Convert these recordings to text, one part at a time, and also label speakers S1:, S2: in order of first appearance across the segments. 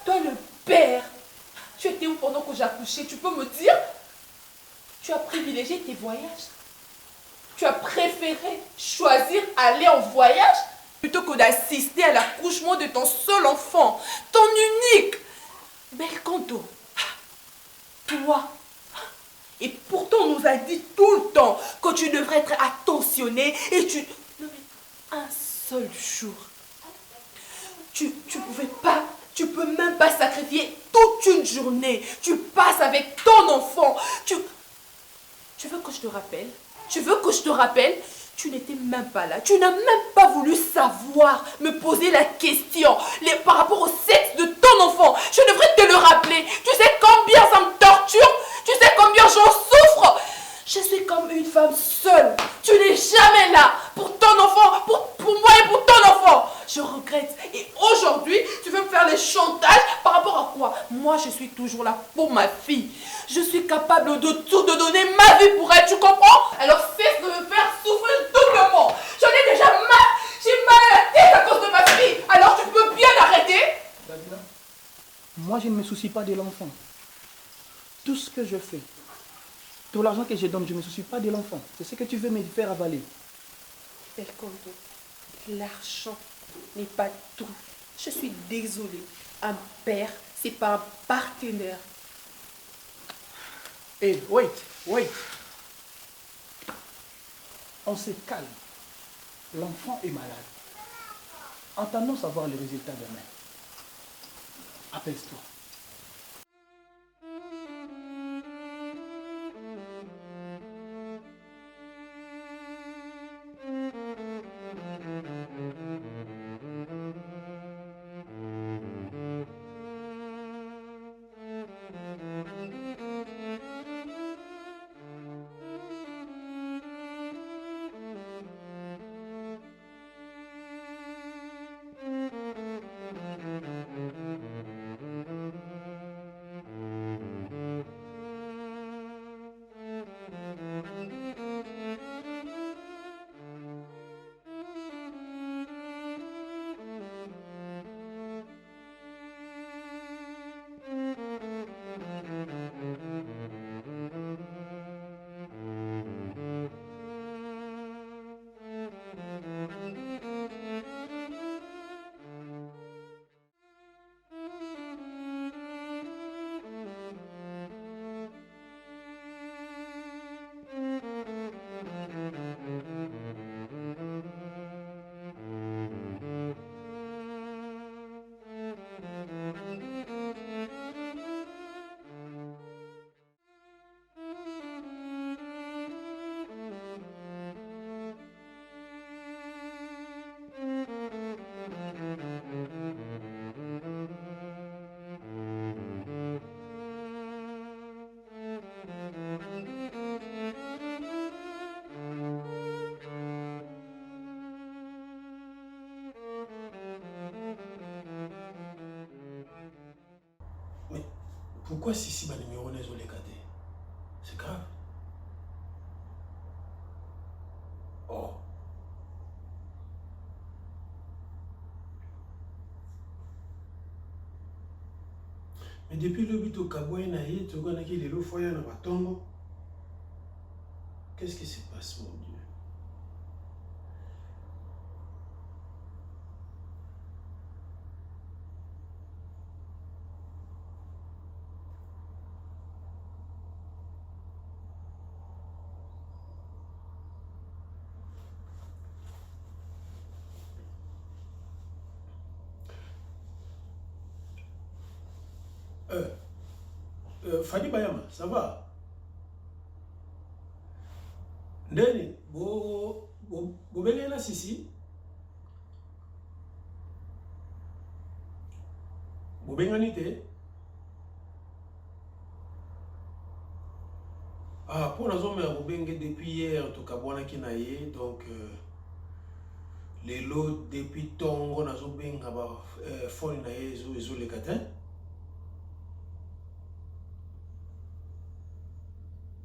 S1: Toi, le père, tu étais où pendant que j'accouchais? Tu peux me dire? Tu as privilégié tes voyages. Tu as préféré choisir aller en voyage plutôt que d'assister à l'accouchement de ton seul enfant, ton unique. Belcanto, toi. Et pourtant, on nous a dit tout le temps que tu devrais être attentionné et tu... Non mais, un seul jour. Tu pouvais pas, tu peux même pas sacrifier toute une journée. Tu passes avec ton enfant. Tu veux que je te rappelle? Tu veux que je te rappelle? Tu n'étais même pas là. Tu n'as même pas voulu savoir, me poser la question par rapport au sexe de ton enfant. Je devrais te le rappeler. Tu sais combien ça me torture? Tu sais combien j'en souffre? Je suis comme une femme seule. Tu n'es jamais là pour ton enfant, pour moi et pour ton enfant. Je regrette. Et aujourd'hui, tu veux me faire les chantages par rapport à quoi? Moi, je suis toujours là pour ma fille. Je suis capable de tout, de donner ma vie pour elle, tu comprends? Alors cesse de me faire souffrir doublement. J'en ai déjà mal. J'ai mal à la tête à cause de ma fille. Alors tu peux bien arrêter?
S2: Davina, moi je ne me soucie pas de l'enfant. Tout ce que je fais, tout l'argent que je donne, je ne me soucie pas de l'enfant. C'est ce que tu veux me faire avaler.
S1: Belcanto, l'argent n'est pas tout. Je suis désolée. Un père, c'est pas un partenaire.
S2: Hey, wait. On se calme. L'enfant est malade. Entendons savoir le résultat demain. Apaise-toi.
S3: Mais pourquoi si ma numéro n'est pas légaté? C'est grave. Oh. Mais depuis le but au Kaboué Naïe, tu connais qu'il est le foyer dans la tombe. Qu'est-ce qui se passe, mon Dieu? Fadi Bayama, ça va? Ndeni, bo bengé na sisi? Bo bengani te? Ah, pour la zone bo bengé depuis hier, en tout cas, bon qui naïe, donc les lots depuis Tongo na zo benga ba phone naïe zo les catin.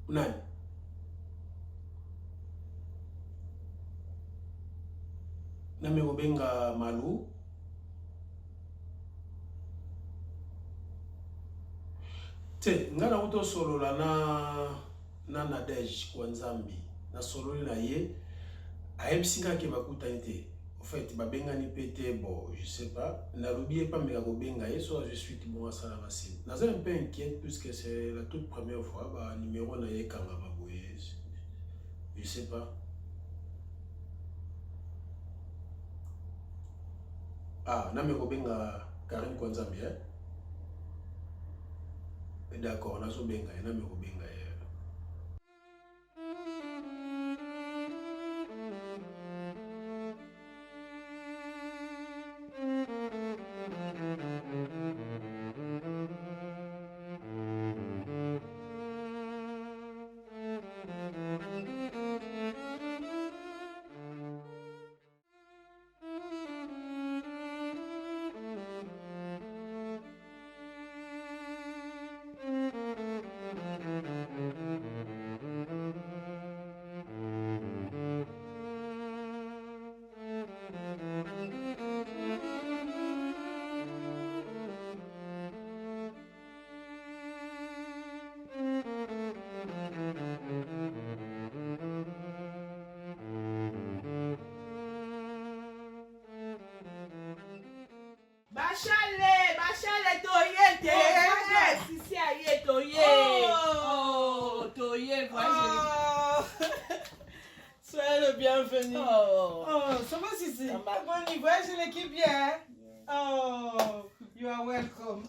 S3: Nani? Nami bobenga Malu. te nga na uto solo la na Nadej kwa Nzambi na solo na ye ayebsinga ke bakutani te. En fait babengani pété bon je sais pas na lobié pas mega kobenga ye so je suis bon à ça la racine. Na un peu inquiète puisque c'est la toute première fois ba numéro na ye kanga baboye. Je sais pas. Ah, na me kobenga Karine kwa Nzambi hein. D'accord, na so benga na me kobenga ye.
S1: Bachale toyete. Sisi aye toye. Oh, toye, voyez.
S4: Soyez le bienvenu.
S1: Oh,
S4: Ça va, Sissi? Bon niveau, je l'équipe bien. Oh, you are welcome.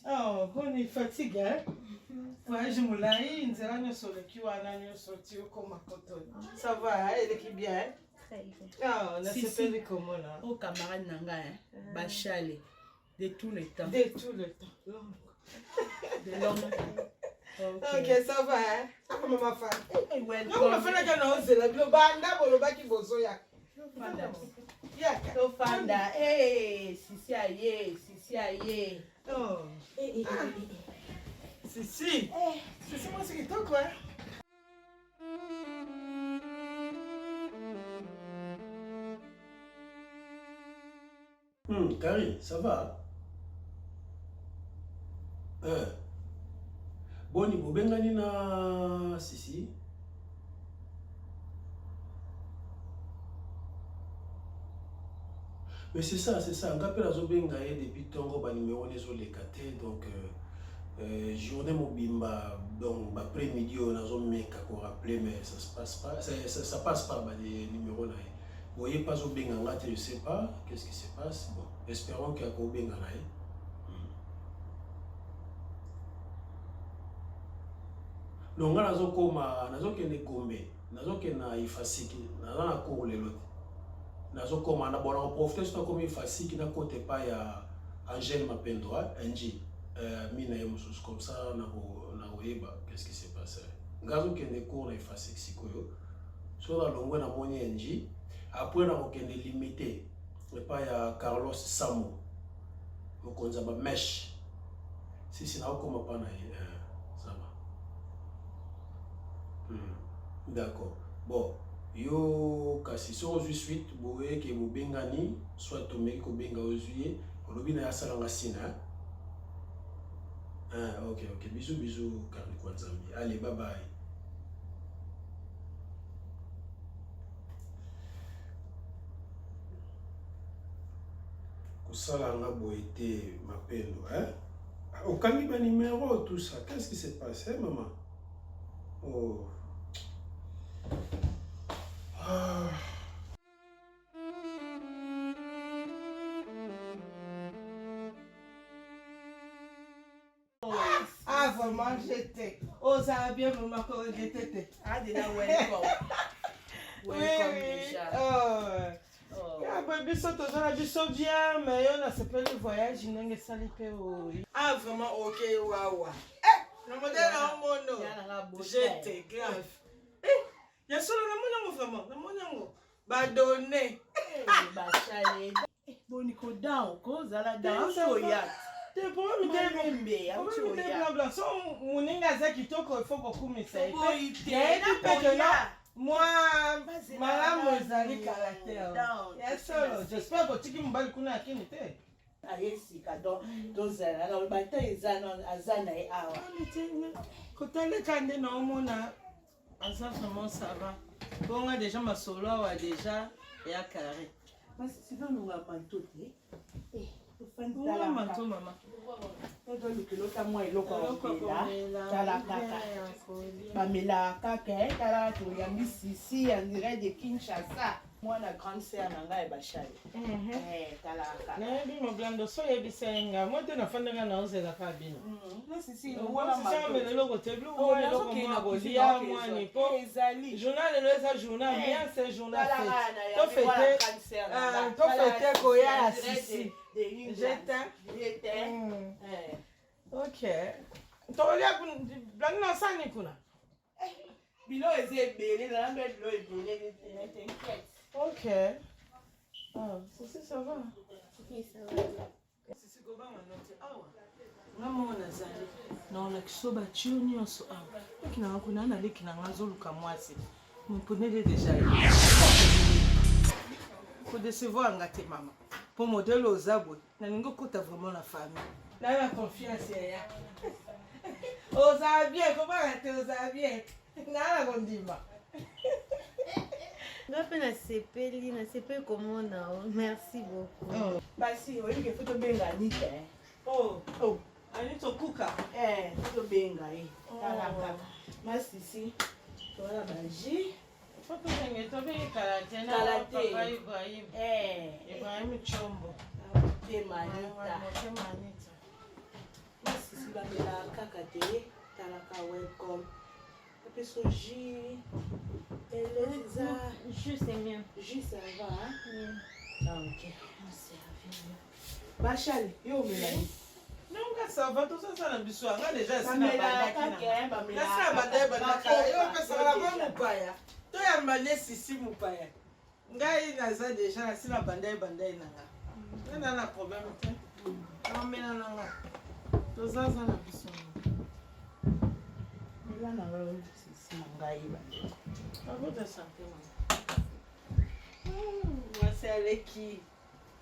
S4: Oh, bon, il fatigue, hein? Ouais, je me l'ai dit, on sur le cul, on a sorti comme un coton. Ça va, hein? L'équipe bien?
S5: Très bien.
S4: Ah, on a fait comment là?
S1: Au camarade Nanga, hein? Bachale. De tout le temps.
S4: De tout le temps.
S1: De long.
S4: Ok, ça va, hein? Ah, maman femme.
S1: Welcome.
S4: Non, on fait la gana ose la globanda boloba ki bozo ya. Ya.
S1: Tofanda. Eh, sisi aye, sisi aye.
S4: Oh. Sisi. Sisi moi c'est kitoko, hein?
S3: Karine, ça va? Boni, bobengani na Sisi? Mais c'est ça, c'est ça. Ngapela zobenga ye depuis tongo ba numéro nezo lekate donc journée mobimba donc après-midi on a meka ko rappeler mais ça se passe pas ça passe pas ba les numéros là. Vous voyez pas zobenga ngate je sais pas qu'est-ce qui se passe. Bon, espérons qu'il y a ko benga là. Donc nazo koma nazo kende Gombe, nazo kena ifasiki, nazo na ko lelo. Nazo koma na bona profiter sur comme ifasiki na côté pas ya Angèle Mapendo NG mina yemusus comme ça na oeba qu'est-ce qui s'est passé. Ngazo kende cours na ifasiki sikoyo. So la longo na moni NG après na kende limité. Et pas ya Carlos Samo. Mokonza ba mesh. Si na koma pa na ça va. D'accord. Bon, yo kasi so ozwi suite boye ke bobengani soit tomeki kobenga ozwi olobi na yasalanga sina. Ok, bisous Karine kwa Nzambi. Allez, bye bye. Kosala nga boye te Mapendo, hein? Okangi ba numéro tout ça. Qu'est-ce qui s'est passé, maman? Oh.
S4: Ah, vraiment, j'étais. Oh, ça a bien vraiment j'étais.
S1: Ah, déjà, welcome. Welcome déjà.
S4: Ah, bah, biso tozala biso bien, mais on a sepelé le voyage, n'enge sali pe o. Ah, vraiment, ok, waouh. Le modèle en mono. J'étais grave. Il y a solo le vraiment, le mono. Bah, donné.
S1: Bachale. Boniko down, cause la down.
S4: T'es pour moi, mais so muninga za kitoko il faut beaucoup me saisir. Moi, madame Mozali caractère. J'espère que tu m'as kuna akini te.
S5: ayesika donc tozala na bato aza na ye awa
S4: kotaleka nde naomona aza vraiment ça va bonga déjà masolo awa déjà eya carré
S5: sinononga manto te
S4: bonga manto mama
S5: tozolukilota mwa eloko akopela tala kaka bamela kaka tala toyambi sisi ya dirait de Kinshasa mwana grande sœur na ngai bashali tala kaka
S4: nayebi moblando so oyebisa ye nga mo te nafandaka na ozelaka bino meleloko te biloko mwa kolia mwani po journal lelo eza journal bien c'est journal tofete koya ya sisi ok tokolia blando na sani kuna
S5: bilo eza ebele nalambe bilo ebele t'inquiète.
S4: Ok. Ah, ça va.
S6: Oui, ça va.
S4: Sisi kobanga note awa. Ngamo nazali. Naona kisoba chio nyonso awa. Ekina kuna na leki na ngazoluka mwasi. Mponele déjà. Faut décevoir ngate mama. Pour modèle aux abos. Na ningo kota vraiment la famille. Na la confiance ya. Oza bien, comment rater oza bien. Na la kondima.
S6: nasepeli komona merci beaucoup.
S5: Basi oyebi ke foto benga Anita.
S4: Oh, Anita kuka.
S5: Foto benga ye. Tala kaka. Masisi. Tola baji.
S4: Foto benga tobe karate na papa Ibrahim. Ibrahim Chombo.
S5: Te Manita. Masisi bamela kaka te. Tala ka welcome. Peso jus.
S6: Jus c'est mieux.
S5: Jus ça va, hein?
S6: Oui.
S5: Ah ok. Merci à Bachal, yo melani.
S4: Non, ça va tout ça na biso nga déjà
S5: Ça me la kaka,
S4: na sa bandaka. Yo pesa la ba mupaya. To ya mane sisi mupaya. Ngai naza déjà sina bandai na nga. Nana na problème te. Non mais na nga. To ça na biso.
S5: Là na ro sisi ngai ba.
S4: À votre santé, moi c'est avec qui?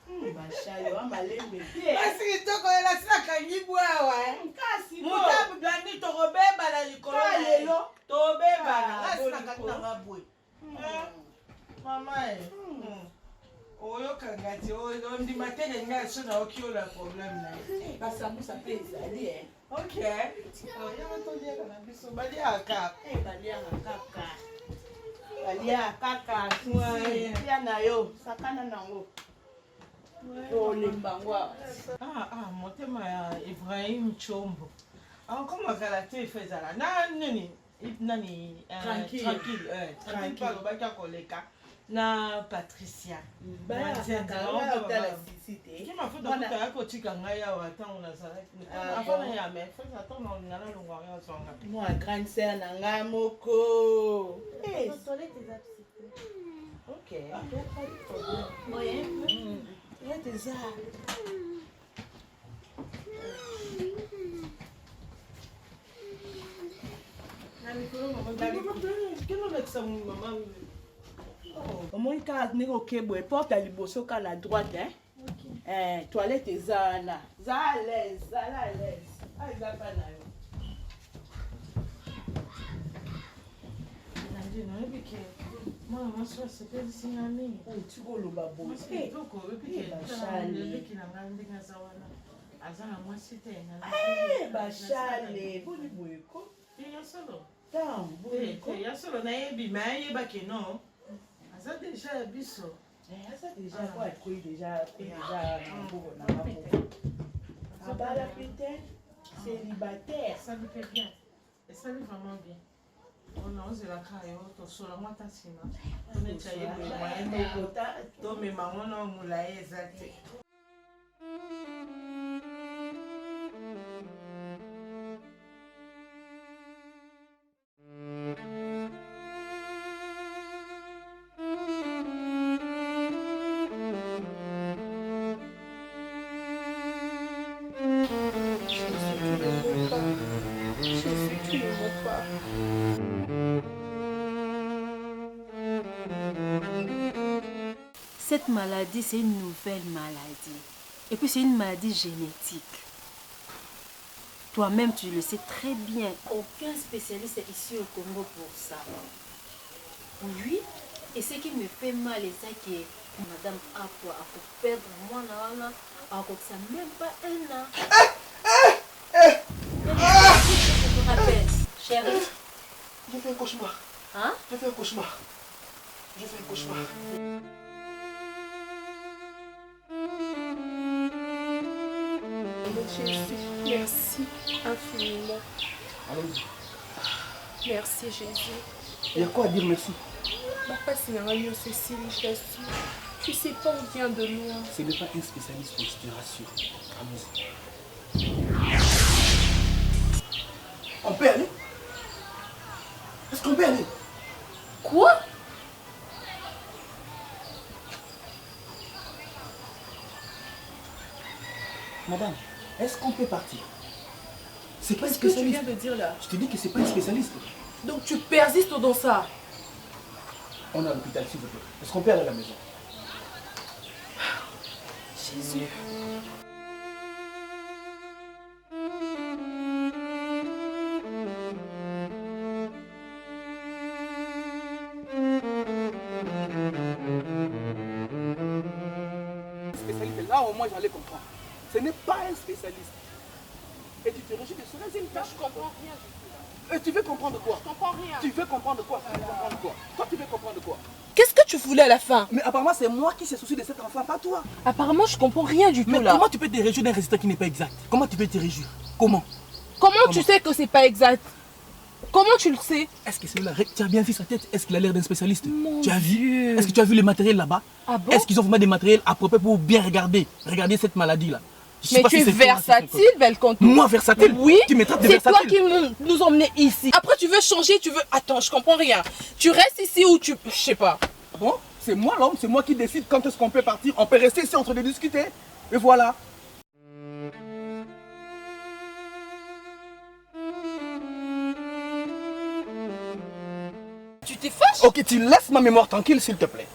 S5: Bachal, on va l'aimer.
S4: Parce que tu connais la sina kangi bwa wa.
S5: Kasi mo.
S4: Mutabu blandi to robeba na likolo.
S5: Lelo.
S4: To beba na. Asina kangi na bwe. Mama oyo kangati oyo ndima tele nga sona okiola problème na.
S5: Basambusa pe ezali
S4: OK. Oyo to dia kana biso bali aka.
S5: Balianga kaka. Balia kaka ya na yo sakana nango. Olimbango.
S4: Motema ya Ibrahim Chombo. Comment kalaté fezala. Nani tranquille. Tranquille baka koleka. Na Patricia.
S5: Ba la sisite.
S4: Qui m'a fait donc ta ko tika ngaya wa tango na sala. Afana ya me feza tango ngana longwa ya songa.
S5: Moi grande sœur na nga moko.
S4: OK.
S6: Oui.
S5: Ya teza.
S4: Na mikolo mama dali. Kino leksa mama.
S5: Omoni kaka ndenge okeboye porte ya liboso kaka na droite hein? Toilette eza wana zala à l'aise eza mpa na yo
S4: nandi nayebi ke mwana mwasi asepelisinga mingi
S5: tika oloba boye
S4: bashale na ngai ndenge aza wana aza na mwasi te
S5: bashale boni boyeko
S4: ya solo
S5: ya
S4: solo nayebi me ayebake non aza deja ya biso
S5: aza deja po akoyi deja na maboko na maboko abala peut-être célibataire
S4: esali mpe bien esali vraiment bien ona ozelaka yo tosola mwa ta nsima neti ayeboye moyen tomema ngo na molayi eza te.
S6: Cette maladie, c'est une nouvelle maladie.
S7: Et puis c'est une maladie génétique. Toi-même, tu le sais très bien. Aucun spécialiste est ici au Congo pour ça. Oui, et ce qui me fait mal, c'est que Madame Aqua a pu perdre moi, ça même pas un an. Je te rappelle, chérie.
S2: J'ai fait un cauchemar.
S7: Hein?
S2: J'ai fait un cauchemar. J'ai fait un cauchemar.
S1: Jésus, merci infiniment.
S2: Allons-y.
S1: Merci Jésus.
S2: Il y a quoi à dire merci?
S1: Papa, c'est un agneau Cécile, je t'assure. Tu sais pas, on vient de loin.
S2: Ce n'est pas un spécialiste, je te rassure. Allons-y. On peut aller? Est-ce qu'on peut aller?
S1: Quoi?
S2: Madame, est-ce qu'on peut partir? C'est pas un
S1: Qu'est-ce que tu
S2: spécialiste.
S1: viens de dire là?
S2: Je te dis que c'est pas un spécialiste.
S1: Donc tu persistes dans ça?
S2: On est à l'hôpital, s'il vous plaît. Est-ce qu'on peut aller à la maison?
S1: Jésus.
S2: Spécialiste, là au moins j'allais comprendre. Ce n'est pas un spécialiste. Et tu te réjouis de ce résultat.
S1: Je comprends rien du tout là.
S2: Et tu veux comprendre quoi?
S1: Je comprends rien.
S2: Tu veux comprendre quoi? Tu veux comprendre quoi? Toi tu veux comprendre quoi?
S1: Qu'est-ce que tu voulais à la fin?
S2: Mais apparemment c'est moi qui se soucie de cet enfant, pas toi.
S1: Apparemment, je comprends rien du tout
S2: Mais
S1: là.
S2: comment tu peux te réjouir d'un résultat qui n'est pas exact? Comment tu peux te réjouir? Comment?
S1: Comment tu sais que c'est pas exact? Comment tu le sais?
S2: Est-ce que celui-là, tu as bien vu sa tête? Est-ce qu'il a l'air d'un spécialiste?
S1: Mon
S2: Tu as vu?
S1: Dieu.
S2: Est-ce que tu as vu le matériel là-bas?
S1: Ah bon?
S2: Est-ce qu'ils ont vraiment des matériels appropriés pour bien regarder cette maladie-là? Je sais
S1: Mais
S2: pas
S1: tu
S2: si
S1: es
S2: c'est toi,
S1: versatile, Belcanto.
S2: Moi, versatile?
S1: Oui.
S2: Tu me traites de
S1: C'est toi
S2: versatile?
S1: qui nous emmenais ici. Après, tu veux changer, tu veux... Attends, je comprends rien. Tu restes ici ou tu... Je sais pas.
S2: Bon, c'est moi l'homme, c'est moi qui décide quand est-ce qu'on peut partir. On peut rester ici en train de discuter. Et voilà.
S1: Tu t'es fâché?
S2: Ok, tu laisses ma mémoire tranquille, s'il te plaît.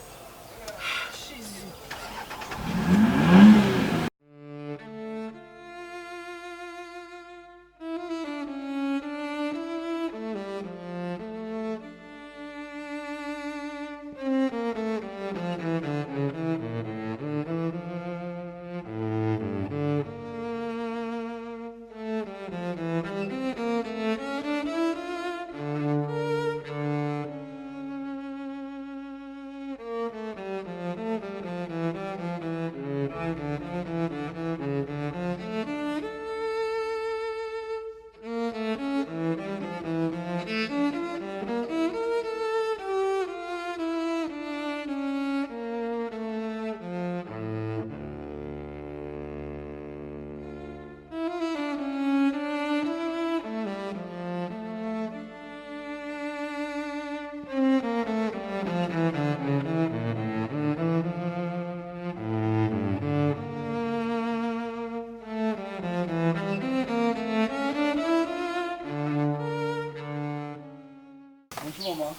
S2: Bonjour maman.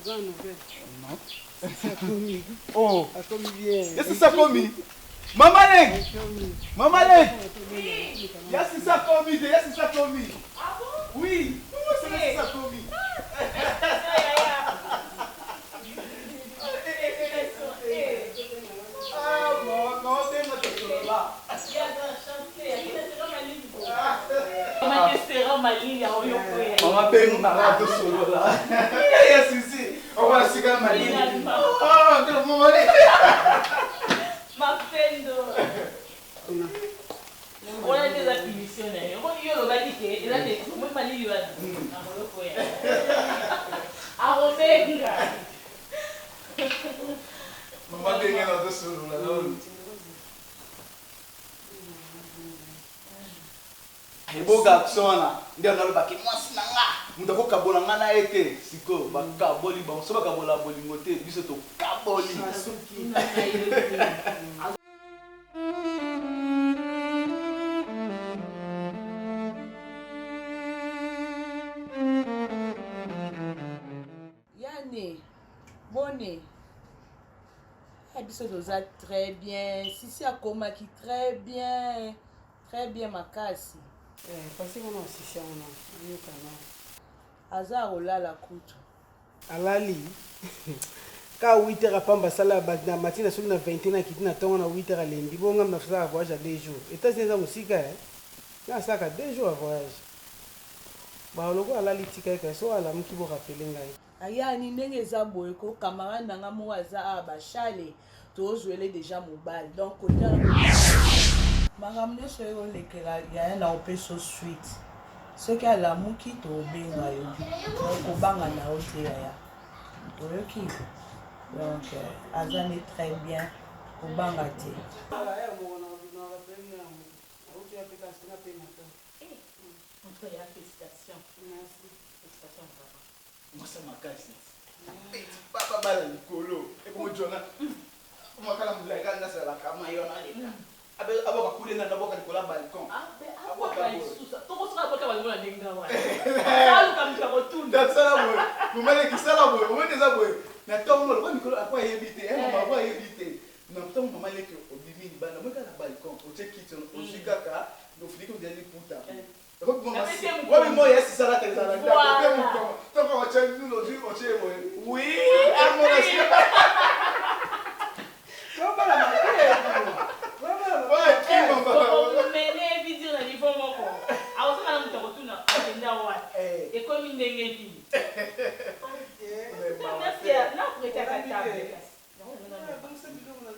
S2: Non. Oh. Qu'est-ce que ça commis? Maman Leg. Maman Leg. Qu'est-ce que ça commis? Qu'est-ce que ça commis? Ah bon? Oui. Qu'est-ce que ça commis? Mama pega na rádio solo lá. E assim, sim. Agora siga a Maria. Ah, que bom, Maria.
S8: Mapendo. Olha que da punição, né? Eu vou ir logo ali que ele é muito malinho lá. Agora foi. Arromenga.
S2: Mama pega na rádio solo lá. Ebo garçon ndio nalo baki mwasi nanga mutu kokabola nga na ete siko bakaboli bango so bakabola bolingo te biso to kaboli
S5: Bonne. Biso toza très bien. Sisi akomaki très bien. Très bien makasi.
S9: Parce qu'on a aussi
S5: Aza olala kutu.
S9: Alali. Ka 8h apamba sala na matina soki na 21 akiti na ntongo na 8h alendi bonga na fasa voyage à 2 jours. États-Unis za musika na saka 2 jours à voyage. Ba loko alali tika ka so ala mki bo rappeler ngai.
S5: Aya ni ndenge eza boye ko camarade nanga mo aza ba chale tozwele déjà mobile. Donc kota makambo nyonso oyo lekela ya na opeso suite. Soki alamuki tobenga yo. Kobanga na yo te yaya. Oyoki. Donc, Azan est très bien au Bangate.
S8: Félicitations. Merci. Félicitations, papa.
S2: Moi, ça m'a cassé. Papa, bala likolo. Et comme Jonah, moi, quand je me regarde, c'est la caméra. Abo kakule na ndabo kalikola balcon.
S8: Abo kalisusa. Toko sera pas kabali na ndinga wa. Salu kamika kotunda.
S2: That's boy. Mumale kisala boy. Mumale za boy. Na tongo lo mikolo akwa yebite. Mama akwa yebite. Na tongo mama leke obimi ni bana mweka na balcon. Oche kitchen. Oshikaka. Do fili ko deli puta. Wabi mo yesi sala tele sala. Kote muko. Toko oche nulo ji oche boy. Oui. Amona si.
S9: Comment la marquer?
S8: Mene video na niveau moko. Awosaka na mutako tuna agenda wa. Ekomi ndenge nini? Merci na prêter à table.
S9: Donc cette vidéo on a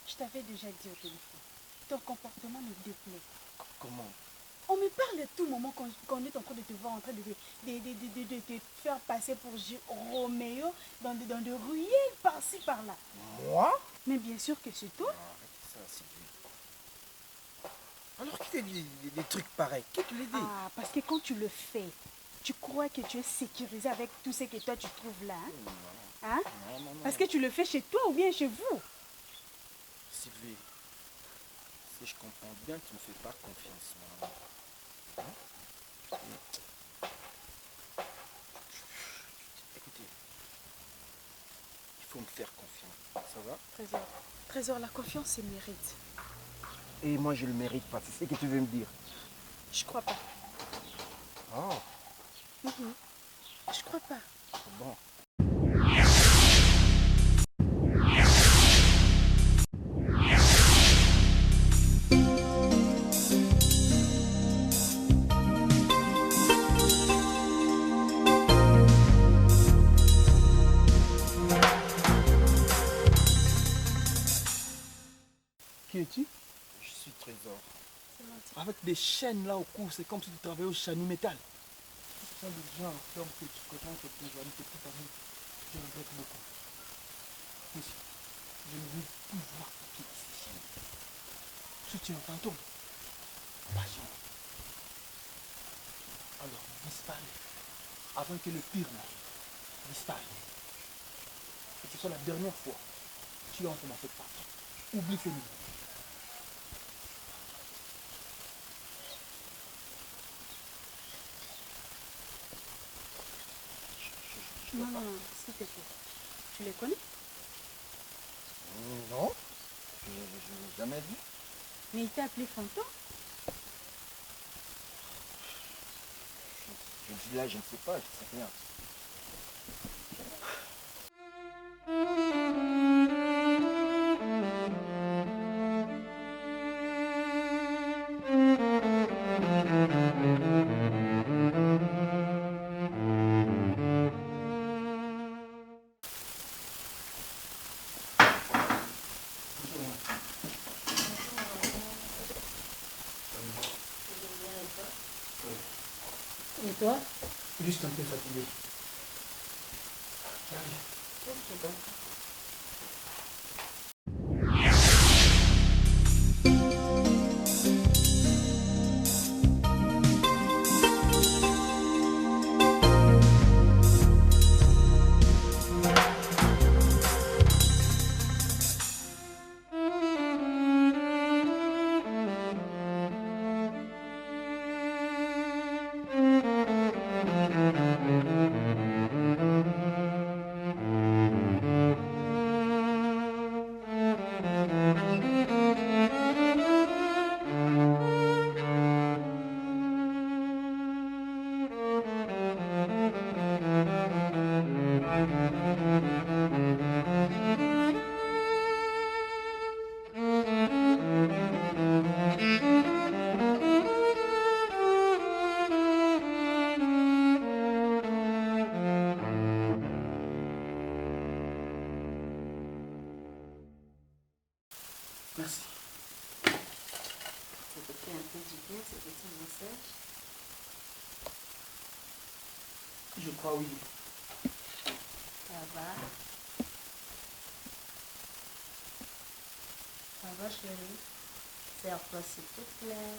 S10: Je t'avais déjà dit au téléphone. Ton comportement me déplaît.
S2: Comment?
S10: On me parle à tout moment quand on est en train de te voir en train de te faire passer pour Roméo dans de ruelles par-ci par-là.
S2: Moi?
S10: Mais bien sûr que c'est toi.
S2: Ça, c'est lui. Alors qui t'a dit des trucs pareils? Qui te l'a dit?
S10: Ah, parce que quand tu le fais, tu crois que tu es sécurisé avec tout ce que toi tu trouves là. Hein?
S2: Non.
S10: Parce que tu le fais chez toi ou bien chez vous.
S2: Sylvie, si je comprends bien, tu ne me fais pas confiance, maman. Hein? Écoutez, il faut me faire confiance, ça va?
S10: Trésor, la confiance se mérite.
S2: Et moi, je le mérite pas, c'est ce que tu veux me dire?
S10: Je crois pas.
S2: Oh.
S10: Je crois pas.
S2: Bon.
S11: Qui es-tu?
S2: Je suis Trésor.
S11: Avec des chaînes là au cou, c'est comme si tu travaillais au Chani Métal. Ce sont des gens comme que tu connais que tes amis, tes petits amis. Je regrette beaucoup. Monsieur, je ne veux plus voir qui ici. Si tu es un fantôme, passion. Alors, disparais. Avant que le pire disparaisse. Que ce soit la dernière fois. Tu entres dans cette partie. Oublie ce niveau.
S10: Non, s'il te plaît. Tu les connais?
S2: Non, je ne l'ai jamais vu.
S10: Mais il t'a appelé fantôme?
S2: Je dis là, je ne sais pas, je ne sais rien.
S10: Et toi?
S11: Juste un peu fatigué.
S7: bien ce petit message?
S11: Je crois oui.
S7: Ça va? Ça va, chérie? Serre-toi, s'il te plaît.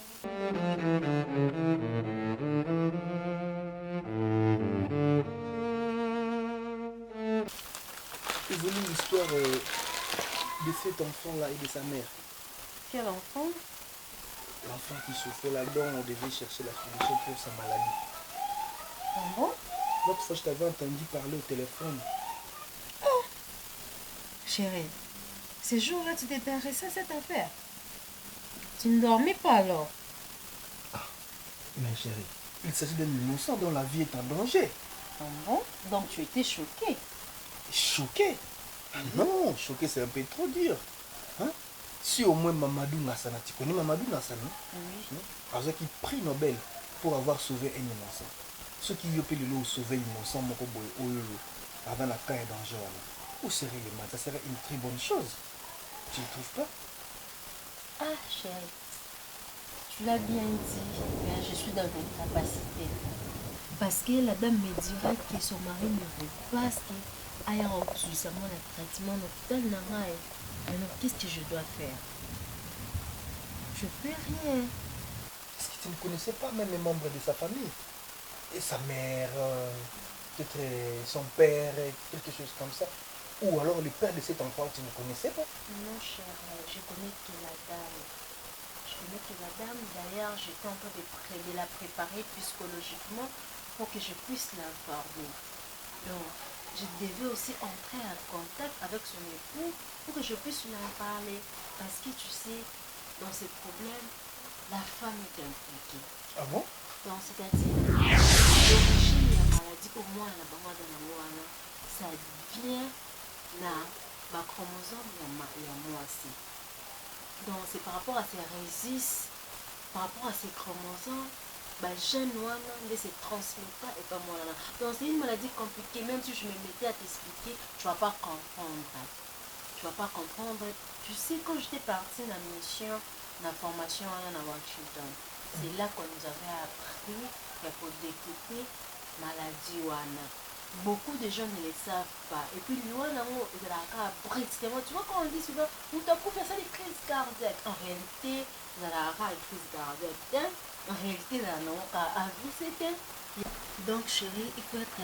S11: Est venue l'histoire de cet enfant-là et de sa mère.
S7: Quel enfant?
S11: L'enfant qui souffrait là-dedans, on devait chercher la solution pour sa maladie.
S7: Ah bon?
S11: L'autre fois, je t'avais entendu parler au téléphone.
S7: Oh! Chérie, ces jours-là, tu t'intéressais à cette affaire. Tu ne dormais pas alors?
S11: Ah, mais chérie, il s'agit d'un innocent dont la vie est en danger.
S7: Ah bon? Donc tu étais choquée?
S11: Choqué? Non, choqué c'est un peu trop dur. Hein? Si au moins Mamadou Nassana, tu connais Mamadou Nassana?
S7: Oui.
S11: Avec qui prix Nobel pour avoir sauvé un innocent. Ceux qui ont pu le sauver un innocent, avant la cas est danger. Où serait le mal? Ça serait une très bonne chose. Tu ne trouves pas?
S7: Ah chérie, tu l'as bien dit, mais je suis dans l'incapacité. Parce que la dame me dira que son mari ne veut pas qu'elle aille en seulement le traitement à l'hôpital Naraï. Alors qu'est-ce que je dois faire? Je peux rien.
S11: Est-ce que tu ne connaissais pas même les membres de sa famille? Et sa mère, peut-être son père, quelque chose comme ça? Ou alors le père de cet enfant, tu ne connaissais pas?
S7: Non chérie, je connais que la dame. Je connais que la dame, d'ailleurs j'étais en train de la préparer psychologiquement pour que je puisse l'informer. Donc, je devais aussi entrer en contact avec son époux pour que je puisse lui en parler. Parce que tu sais, dans ces problèmes, la femme est impliquée.
S11: Ah bon?
S7: Donc, c'est-à-dire, l'origine de la maladie, au moins la maman de la moine, ça vient dans ma chromosome et moi aussi. Donc, c'est par rapport à ces résistes, par rapport à ces chromosomes, jeune noir ne se transmet pas et pas moi là. Donc c'est une maladie compliquée, même si je me mettais à t'expliquer, tu vas pas comprendre. Tu vas pas comprendre. Tu sais, quand j'étais partie dans la mission, dans la formation à Washington, c'est là qu'on nous avait appris pour découper maladie wana. Beaucoup de gens ne le savent pas. Et puis, nous, brusquement, tu vois, quand on dit souvent, nous t'avons fait ça des crises cardiaques. En réalité, vous allez avoir des crises cardiaques. En réalité, donc, chérie, il faut être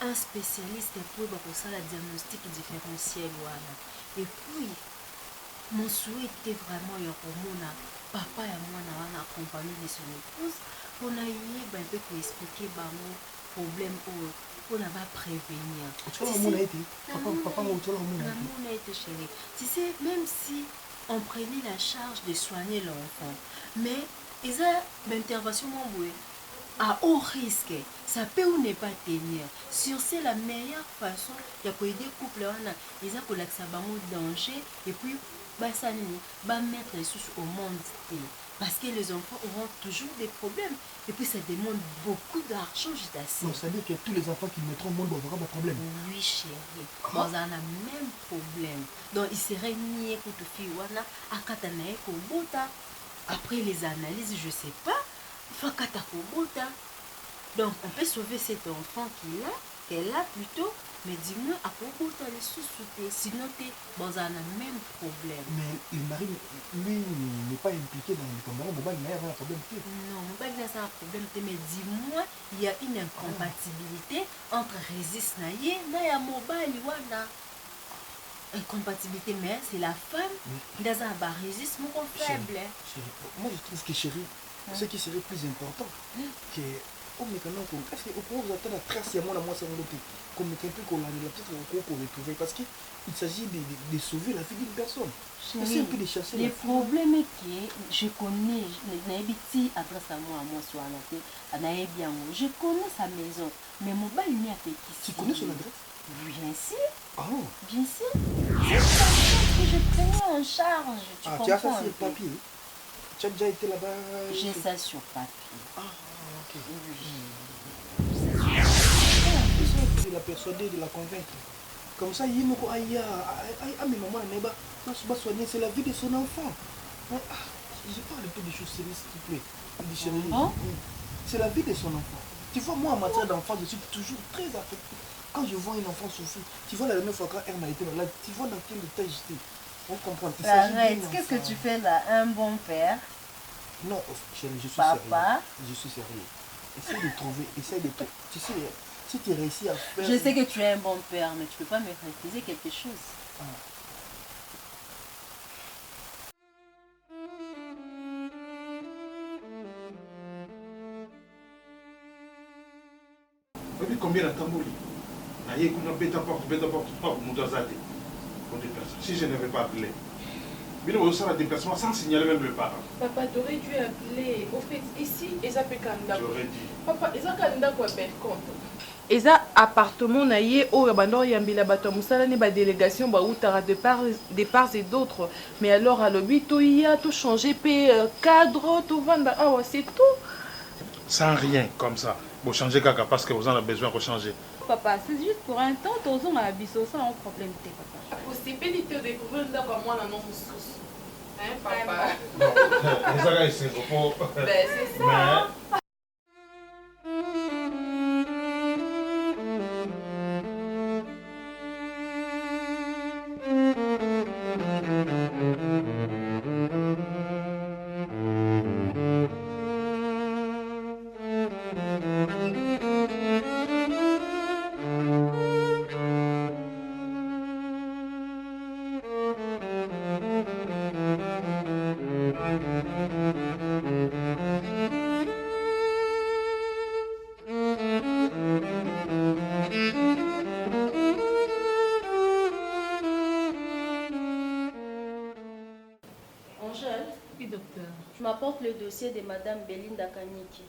S7: un spécialiste pour ça, la diagnostic différentiel. Voilà. Et puis, mon souhait était vraiment pour mon papa et moi, on a accompagné de son épouse. On a eu un peu pour expliquer mon problème pour ne pas prévenir.
S11: Tu vois, mon a été papa, mon
S7: a été chérie. Tu sais, même si on prenait la charge de soigner l'enfant, mais ils ont l'intervention à haut risque, ça peut ou ne pas tenir. Sur c'est la meilleure façon de aider les couples, ils ont l'accès à danger et puis ça mettre les sous au monde. Parce que les enfants auront toujours des problèmes. Et puis ça demande beaucoup d'argent, je t'assure.
S11: Donc ça veut dire que tous les enfants qui mettront au monde auront des problèmes.
S7: Oui, chérie. On a le même problème. Donc il serait nié pour te faire à Katanae Kobota. Après les analyses, je ne sais pas. Fakata Kobota. Donc on peut sauver cet enfant qu'elle a plutôt. Mais dis-moi, à propos de les sous-souter, sinon tu es dans un même problème.
S11: Mais le mari, lui, n'est pas impliqué dans le combat. Mobile n'a pas un problème.
S7: Non, Mobile n'a pas un problème. Mais dis-moi, il y a une incompatibilité entre Résist et Mobile. Incompatibilité, mais c'est la femme qui a un résiste faible.
S11: Moi, je trouve que chérie, ce qui serait plus important, que est-ce que vous attendez la trace à moi c'est comme quelqu'un qu'on a peut-être qu'on retrouver parce qu'il s'agit de sauver la vie d'une personne. C'est un peu de chasser.
S7: Le problème est que je connais, adresse à moi sur la tête, je connais sa maison, mais mon bail n'est pas ici.
S11: Tu connais son adresse?
S7: Bien sûr.
S11: Oh.
S7: Bien sûr. C'est ça que je prenais en charge.
S11: Tu as ça sur papier? Tu as déjà été là-bas?
S7: J'ai ça sur papier.
S11: Ah, ok.
S7: Oui.
S11: De la persuader, de la convaincre. Comme ça, il y a mes mamans, c'est la vie de son enfant. Je parle un peu des choses sérieuses, s'il te plaît. Il dit, chérie,
S6: Bon?
S11: c'est la vie de son enfant. Tu vois, moi, en matière d'enfant, je suis toujours très affecté. Quand je vois une enfant souffrir, tu vois la dernière fois quand elle m'a été malade, tu vois dans quel état j'étais. On comprend.
S6: Arrête, qu'est-ce que tu fais là? Un bon père?
S11: Non, chérie, je suis
S6: Papa.
S11: sérieux. Je suis sérieux. Essaye de trouver, Tu sais, si tu réussis à faire...
S6: Je sais que tu es un bon père, mais tu peux pas me refuser quelque chose.
S11: Ah.
S12: Vous savez combien de temps Aïe, qu'on a bête à porte, pas pour nous azader. Pour déplacer. Si je n'avais pas appelé. Mais nous, on sera déplacement sans signaler même le parent.
S1: Papa, tu aurais dû appeler. Au fait, ici, ils appellent Kanda.
S12: J'aurais dit.
S1: Papa, ils ont Kanda quoi faire compte. Eza appartement na ye oyo bando yambila bato musala ne ba délégation ba outara de parts et d'autres, mais alors à l'obit tout y a tout changé cadre tout vendre ah c'est tout.
S12: Sans rien comme ça. Vous changez caca parce que vous en avez besoin de changer.
S6: Papa, c'est juste pour un temps, tous on a biso ça un problème papa.
S1: La possibilité de découvrir d'abord moi non sous. Hein papa.
S12: Non, ça là c'est pour.
S1: Ben c'est ça.
S6: Angèle? Oui, docteur. Tu m'apportes le dossier de Madame Belinda Kaniki.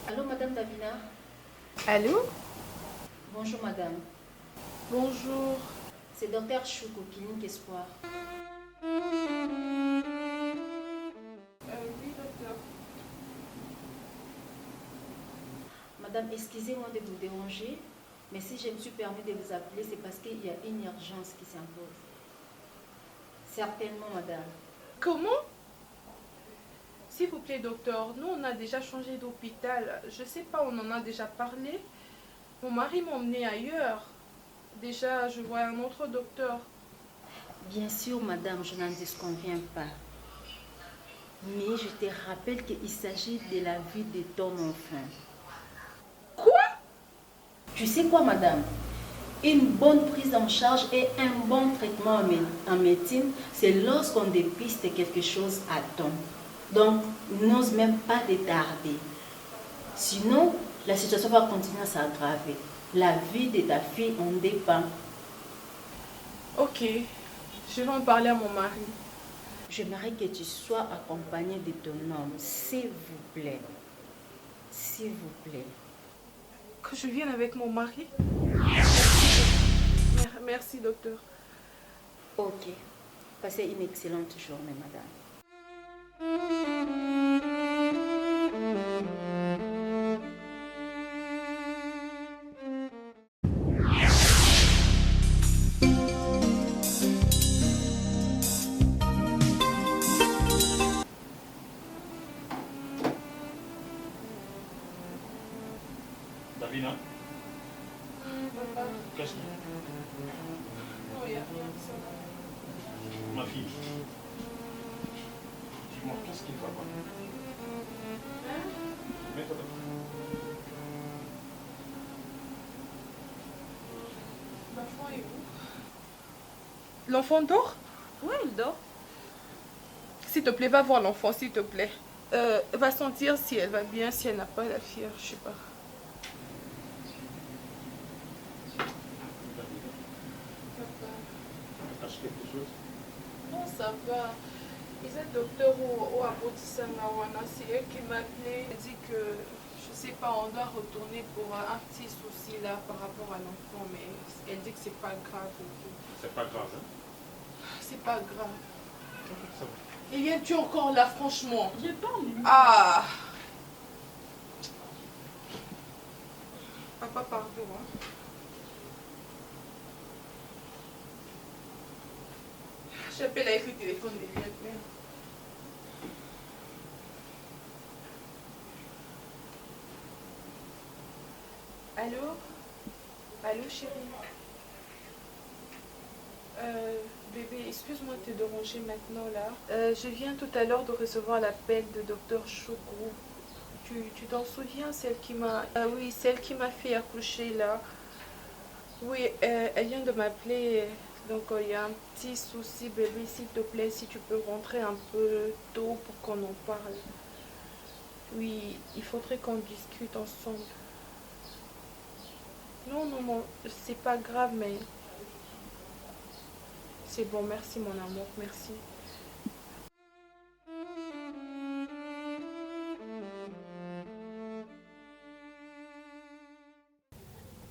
S6: Allô, Madame Davina?
S1: Allô?
S6: Bonjour, Madame.
S1: Bonjour.
S6: C'est Docteur Chouk au Clinique Espoir.
S1: Oui, docteur.
S6: Madame, excusez-moi de vous déranger, mais si je me suis permis de vous appeler, c'est parce qu'il y a une urgence qui s'impose. Certainement, Madame.
S1: Comment? S'il vous plaît, docteur, nous on a déjà changé d'hôpital. Je sais pas, on en a déjà parlé. Mon mari m'a emmené ailleurs. Déjà, je vois un autre docteur.
S6: Bien sûr, Madame, je n'en disconviens pas. Mais je te rappelle qu'il s'agit de la vie de ton enfant.
S1: Quoi?
S6: Tu sais quoi, Madame? Une bonne prise en charge et un bon traitement en médecine, c'est lorsqu'on dépiste quelque chose à temps. Donc, n'ose même pas détarder. Sinon, la situation va continuer à s'aggraver. La vie de ta fille en dépend.
S1: Ok, je vais en parler à mon mari.
S6: J'aimerais que tu sois accompagnée de ton homme, s'il vous plaît. S'il vous plaît.
S1: Que je vienne avec mon mari? Merci, docteur.
S6: Ok. Passez une excellente journée, madame.
S12: Davina,
S1: Papa.
S12: qu'est-ce que...
S1: Non, il n'y a rien, ça va.
S12: Ma fille, dis-moi, qu'est-ce qu'il va pas?
S1: Hein?
S12: Mets-toi là.
S1: L'enfant est où? L'enfant dort?
S6: Oui, il dort.
S1: S'il te plaît, va voir l'enfant, s'il te plaît. Va sentir si elle va bien, si elle n'a pas la fièvre, je sais pas.
S12: Acheter quelque chose?
S1: Non, ça va. Ils sont docteur ou à Botissangawana, c'est eux qui m'appelaient. Ils dit que, je sais pas, on doit retourner pour un petit souci là par rapport à l'enfant, mais elle dit que c'est pas grave.
S12: C'est pas grave, hein?
S1: C'est pas grave. Et viens-tu encore là, franchement?
S8: Je parle.
S1: Ah! Papa, pardon. Hein. J'appelle avec le téléphone de Liette. Allô? Allô, chérie? Bébé, excuse-moi de te déranger maintenant là. Je viens tout à l'heure de recevoir l'appel de Dr Chougrou. Tu t'en souviens, celle qui m'a... oui, celle qui m'a fait accoucher là. Oui, elle vient de m'appeler. Donc il y a un petit souci, bébé. S'il te plaît, si tu peux rentrer un peu tôt pour qu'on en parle. Oui, il faudrait qu'on discute ensemble. Non, non, non, c'est pas grave, mais... C'est bon, merci mon amour, merci.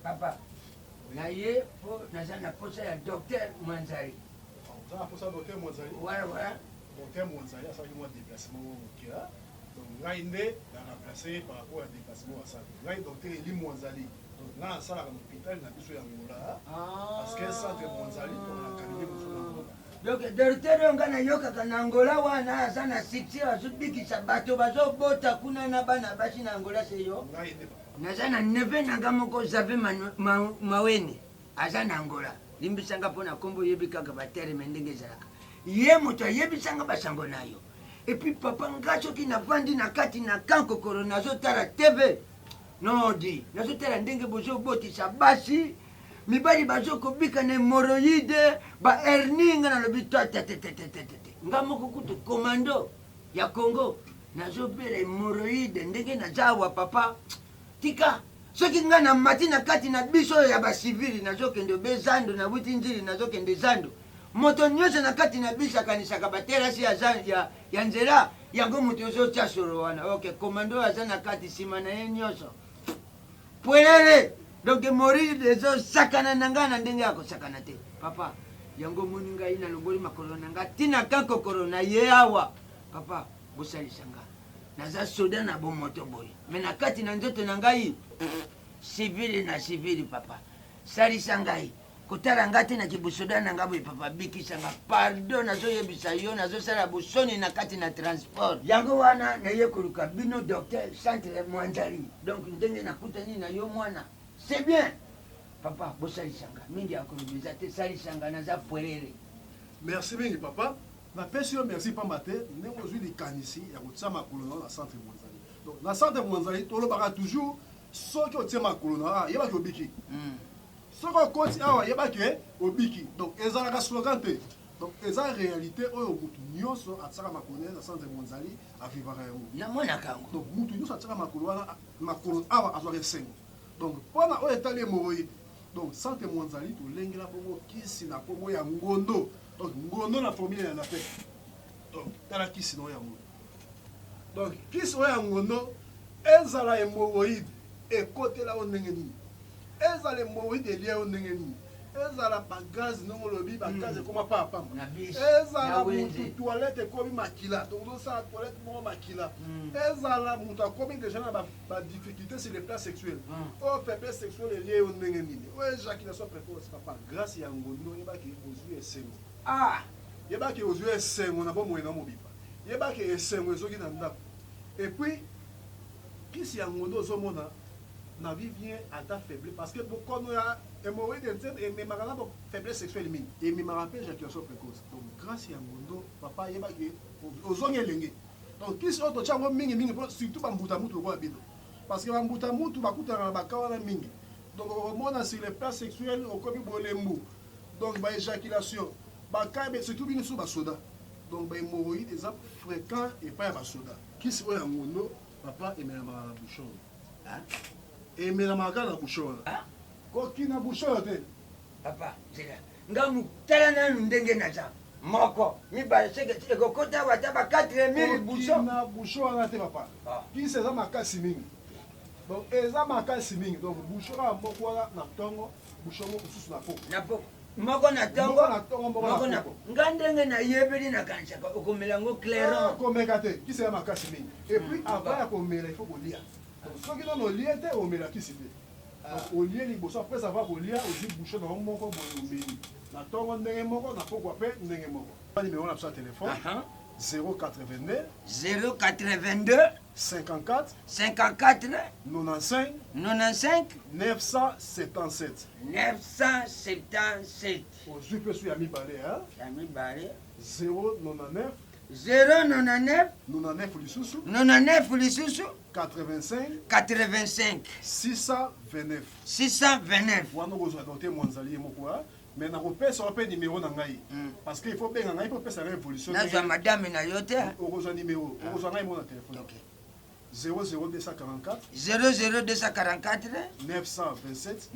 S13: Papa, naye po naza na posa ya docteur Mwanzali.
S11: Oza na posa ya docteur Mwanzali?
S13: Voilà, voilà.
S11: Docteur Mwanzali asalaki mwa déplacement okela. Donc ngai nde na remplacer par rapport à déplacement asali. Ngai docteur Eli Mwanzali. Donc ngai asalaka na hôpital na biso ya Ngola. Parce que centre Mwanzali tokona cabinet mosusu na Ngola.
S13: Donc docteur oyo ngai nayokaka na Ngola wana aza na succès azobikisa bato bazobota kuna na bana basi na Ngola seyo.
S11: Ngai nde
S13: naza na neve nanga moko Zabe Mawene aza na Angola limbisanga mpo na nkombo oyebi kaka batereme ndenge ezalaka ye moto ayebisanga basango na yo epuis papa nga soki navandi na kati na kankokoro nazotala tv nodi nazotala ndenge bozobotisa basi mibali bazokobika na hémoroïde bahernie nga nalobi tetetetetete nga moko kutu komando ya Congo nazobela hémoroïde ndenge naza awa papa tika soki nga na mati na kati na biso ya basivili nazokende bezando na buti nzili nazokende zando moto nyonso na kati na biso akanisaka baterasi ya nzela yango moto ozotya solo wana ok komando aza na kati nsima na ye nyonso pwelele donc moride ezosakana na ngai na ndenge ya kosakana te papa yango moni ngai nalongoli makolo na ngai ntina kankokolo na ye awa papa bosalisa ngai naza soda na bomoto boye me na kati na nzoto na ngai sivili na sivili papa salisa ngai kotala ngai te na kibusoda na ngai boye papa bikisa ngai pardon nazoyebisa yo nazosala bosoni na kati na transport yango wana naye koluka bino docteur centre Mwanzali donc ndenge nakutani na yo mwana c'est bien papa bosalisa ngai mingi ya kolobisa te salisa ngai naza pwelele
S11: merci mingi papa napesi yo merci pamba te ndenge ozwi likanisi ya kotia makolo na centre Mwanzali. Donc na centre Mwanzali tolobaka toujours soki otie makolo na yebaki obiki soki okoti awa yebaki obiki donc ezalaka slogan te donc eza réalité oyo mutu nyonso atiaka makolo na centre Mwanzali avivaka yango
S13: namonaka yango
S11: donc mutu nyonso atiaka makolo wana makolo awa azwaka esengo donc mpona oyo etali hémoroïde donc centre Mwanzali tolengela bongo kisi na nkombo ya ngondo donc ngondo na formule ya nape donc tala kisi na oyo ya ngondo donc kisi oyo ya ngondo ezala hémoroïde ekotela o ndenge nini ezala hémoroïde elia o ndenge nini ezala bagaz ndenge olobi bagaz ekoma pa apamba ezala mutu toilette ekomi makila donc ozosala toilette moko makila ezala mutu akomi déjà na badifficulté sur le plan sexuel oyo faiblesse sexuelle elie o ndenge nini oyo éjaculation précoce papa grâce ya ngondo yebaki ozwi esengo yebaki ozwi esengo na bomoi na mobipa yebaki esengo ezoki na ndako epuis kisi ya ngondo ozomona na vie vient ata faible parce que bokono ya hémorroïde ememaka na faiblesse sexuelle mingi ememaka mpe éjaculation précoce donc grâce ya ngondo papa yebaki ozongi elenge donc kisi oyo totya yango mingi surtout bambuta mutu lokola bino parce que bambuta mutu bakutaka na baka wana mingi donc okomona sur le plan sexuel okomi bolembu donc baéjaculation baka surtout bino so basoda donc bahémorroïde eza fréquent epai ya basoda kisi oyo ya ngondo papa emelamaka na bouchon emelamaka na bouchon koki na bouchon te
S13: papa zela nga mutala nanu ndenge naza Moko. Mi ba c'est que kota wata ba 4000 bouchons.
S11: Na bouchon wana te papa. Qui c'est ça makasi mingi. Donc eza makasi mingi. Donc bouchon moko wana na tongo, bouchon moko susu na poko.
S13: Na poko. Moko na tongo. Moko na poko. Ngandenge na yebeli na kanchaka okomela ngo clairon.
S11: Komeka te. Qui c'est makasi mingi. Et puis avant ya komela il faut kolia. Soki non olia te omela kisi te. Olie liboso après avoir kolia ozi bouchon na moko boye omeli. Na tongo ndenge moko na poko pe ndenge moko. Numéro na sa téléphone 082 54 95 977 Aujourd'hui peut suivre Ami Balé hein.
S13: Ami Balé
S11: 099
S13: 99 lisusu
S11: 85 629 wana kozwa noter mwanzali moko mais na kopesa pe numéro na ngai parce que il faut benga ngai pour pesa révolution
S13: na za madame na yote
S11: ozwa numéro ozwa ngai mon téléphone OK 00244 927